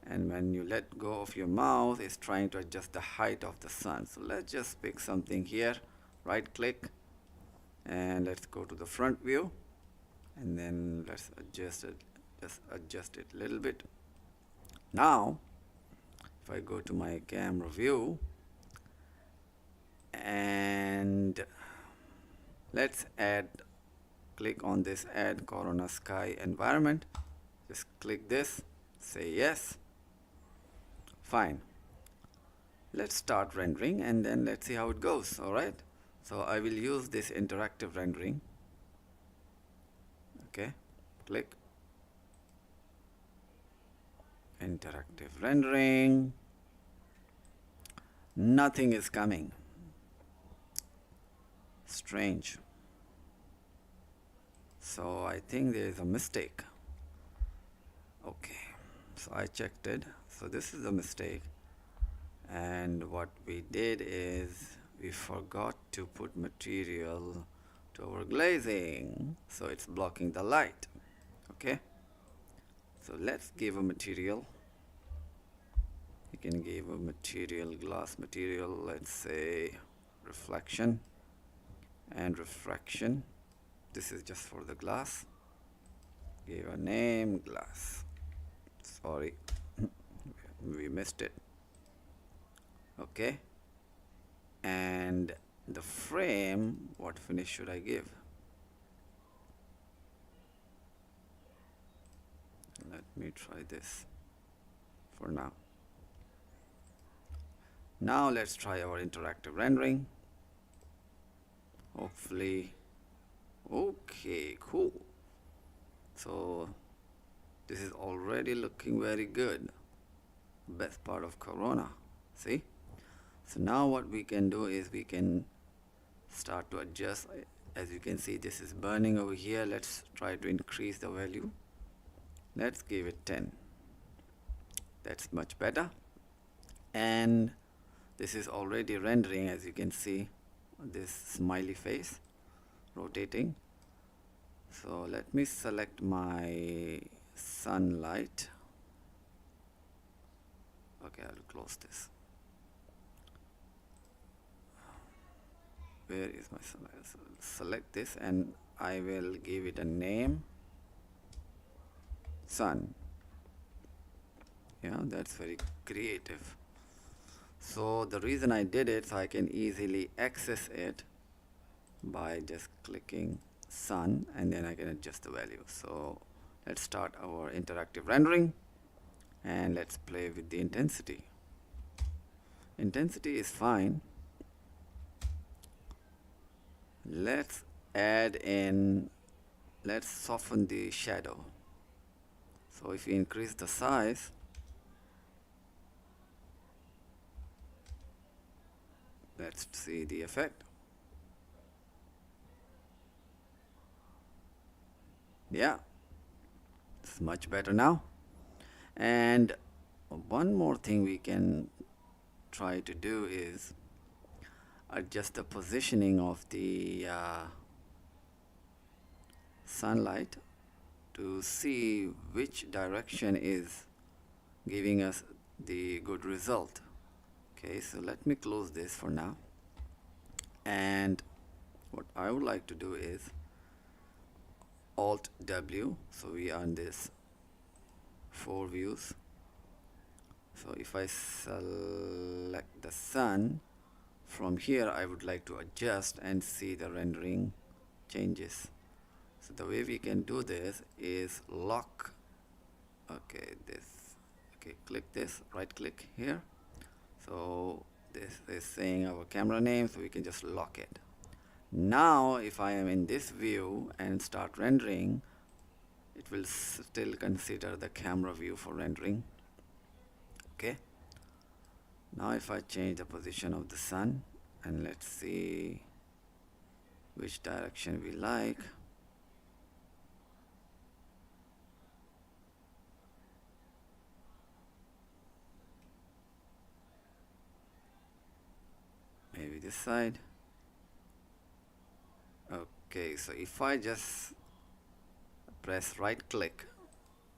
And when you let go of your mouse, it's trying to adjust the height of the sun. So let's just pick something here, right click, and let's go to the front view, and then let's adjust it, just adjust it a little bit. Now if I go to my camera view and let's add, click on this add Corona sky environment, just click this, say yes, fine. Let's start rendering and then let's see how it goes. All right, so I will use this interactive rendering. Okay, click interactive rendering. Nothing is coming. Strange. So I think there is a mistake. Okay, so I checked it. So this is a mistake. And what we did is we forgot to put material to our glazing. So it's blocking the light. Okay, so let's give a material. You can give a material, glass material, let's say reflection and refraction. This is just for the glass. Give a name, glass. Sorry, we missed it. Okay, and the frame, what finish should I give? Let me try this for now. Now let's try our interactive rendering. Hopefully, okay, cool. So this is already looking very good. Best part of Corona, see? So now what we can do is we can start to adjust. As you can see, this is burning over here. Let's try to increase the value. Let's give it 10. That's much better. And this is already rendering, as you can see, this smiley face rotating. So let me select my sunlight. Okay, I'll close this. Where is my sunlight? So select this and I will give it a name, sun. Yeah, that's very creative. So the reason I did it, so I can easily access it by just clicking sun, and then I can adjust the value. So let's start our interactive rendering and let's play with the intensity. Intensity is fine. Let's add in, let's soften the shadow. So if we increase the size, let's see the effect. Yeah, it's much better now. And one more thing we can try to do is adjust the positioning of the sunlight to see which direction is giving us the good result. Okay, so let me close this for now. And what I would like to do is Alt W, so we are in this 4 views. So if I select the sun, from here I would like to adjust and see the rendering changes. So the way we can do this is lock, okay, click this, right click here. So this is saying our camera name, so we can just lock it. Now if I am in this view and start rendering, it will still consider the camera view for rendering. Okay, now if I change the position of the sun, and let's see which direction we like. Maybe this side. Okay, so if I just press right click,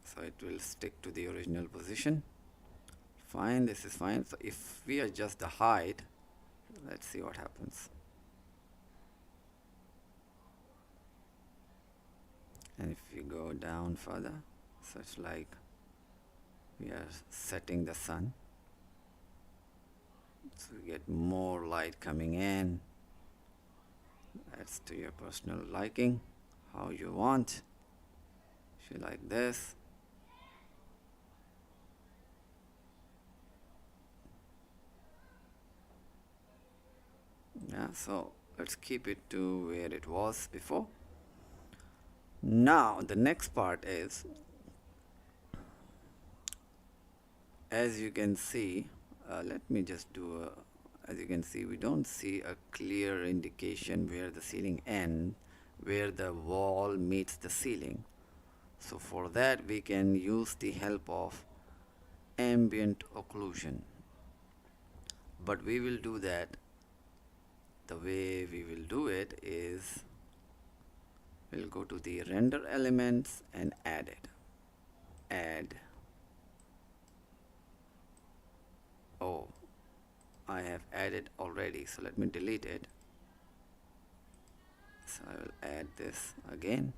so it will stick to the original position. Fine, this is fine. So if we adjust the height, let's see what happens. And if you go down further, so it's like we are setting the sun, so you get more light coming in. That's to your personal liking, how you want. If you like this, yeah, so let's keep it to where it was before. Now the next part is, as you can see, let me just do a, as you can see, we don't see a clear indication where the ceiling ends, where the wall meets the ceiling. So for that we can use the help of ambient occlusion, but we will do that. The way we will do it is, we'll go to the render elements and add it. Add. Oh, I have added already, so let me delete it. So I will add this again.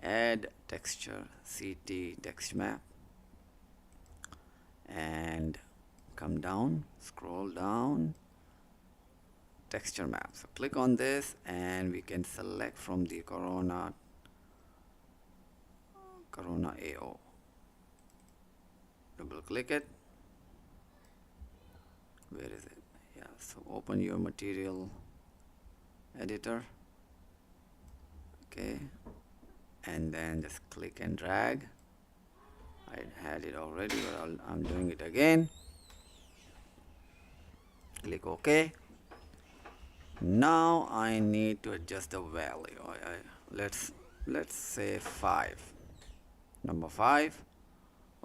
Add texture, CT text map, and come down, scroll down, texture map. So click on this and we can select from the Corona AO. Double click it. Where is it? Yeah, so open your material editor. Okay, and then just click and drag. I had it already, but I'm doing it again. Click OK. Now I need to adjust the value. Let's say 5. Number 5.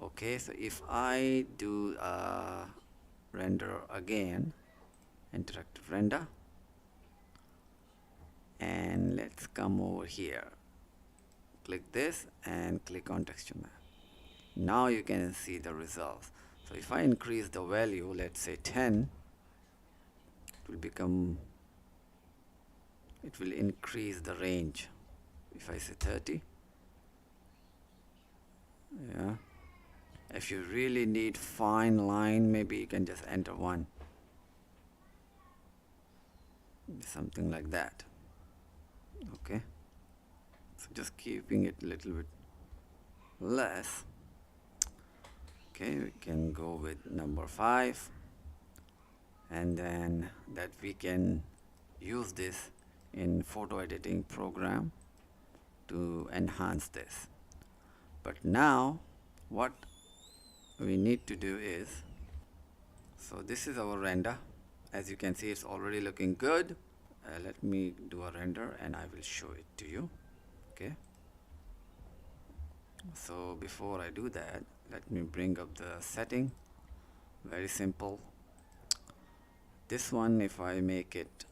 Okay, so if I do render again, interactive render, and let's come over here, click this and click on texture map. Now you can see the results. So if I increase the value, let's say 10, it will increase the range. If I say 30, yeah, if you really need fine line, maybe you can just enter 1, something like that. Okay, so just keeping it a little bit less. Okay, we can go with number 5, and then that we can use this in photo editing program to enhance this. But now what we need to do is, so this is our render. As you can see, it's already looking good. Let me do a render and I will show it to you. Okay, so before I do that, let me bring up the setting. Very simple. This one, if I make it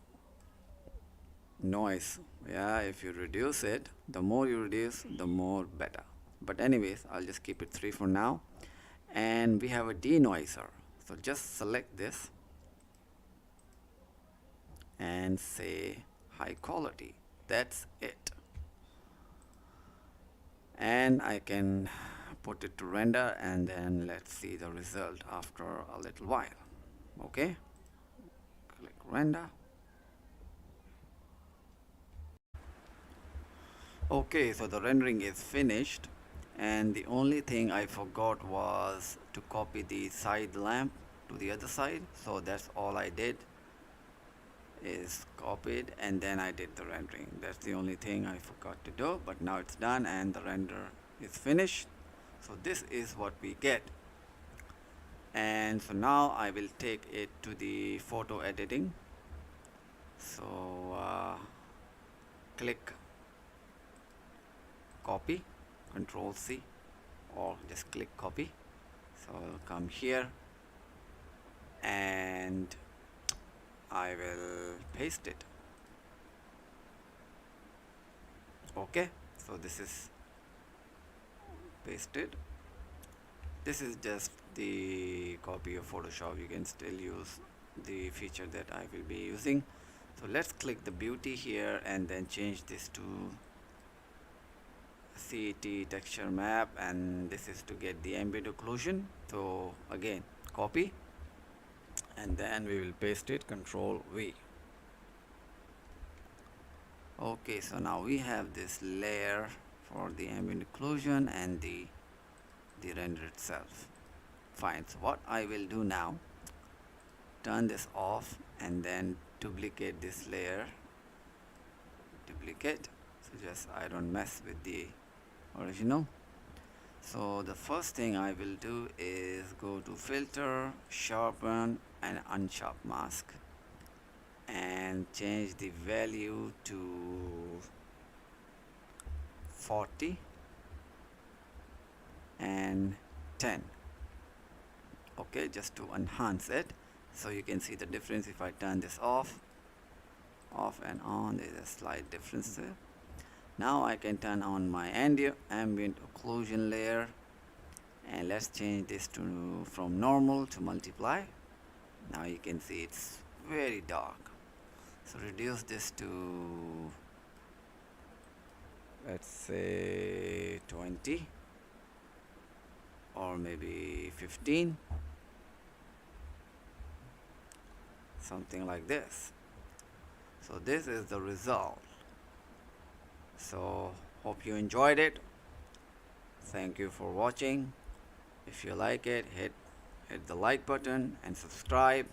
noise, yeah, if you reduce it, the more you reduce, the more better. But anyways, I'll just keep it 3 for now. And we have a denoiser, so just select this and say high quality. That's it. and I can put it to render, and then let's see the result after a little while. Okay, click render. Okay, so the rendering is finished, and the only thing I forgot was to copy the side lamp to the other side. So that's all I did, is copied, and then I did the rendering. That's the only thing I forgot to do, but now it's done and the render is finished. So this is what we get. And so now I will take it to the photo editing. So click copy, Control C, or just click copy. So I'll come here and I will paste it. Okay, so this is pasted. This is just the copy of Photoshop. You can still use the feature that I will be using. So let's click the beauty here and then change this to CET texture map, and this is to get the ambient occlusion. So again, copy, and then we will paste it, Control V. Okay, so now we have this layer for the ambient occlusion and the render itself. Fine, so what I will do now, turn this off and then duplicate this layer. Duplicate, so just I don't mess with the original. So the first thing I will do is go to filter, sharpen and unsharp mask, and change the value to 40 and 10. Okay, just to enhance it, so you can see the difference. If I turn this off and on, there's a slight difference there. Now I can turn on my ambient occlusion layer, and let's change this to from normal to multiply. Now you can see it's very dark. So reduce this to, let's say 20 or maybe 15, something like this. So this is the result. So hope you enjoyed it. Thank you for watching. If you like it, hit the like button and subscribe.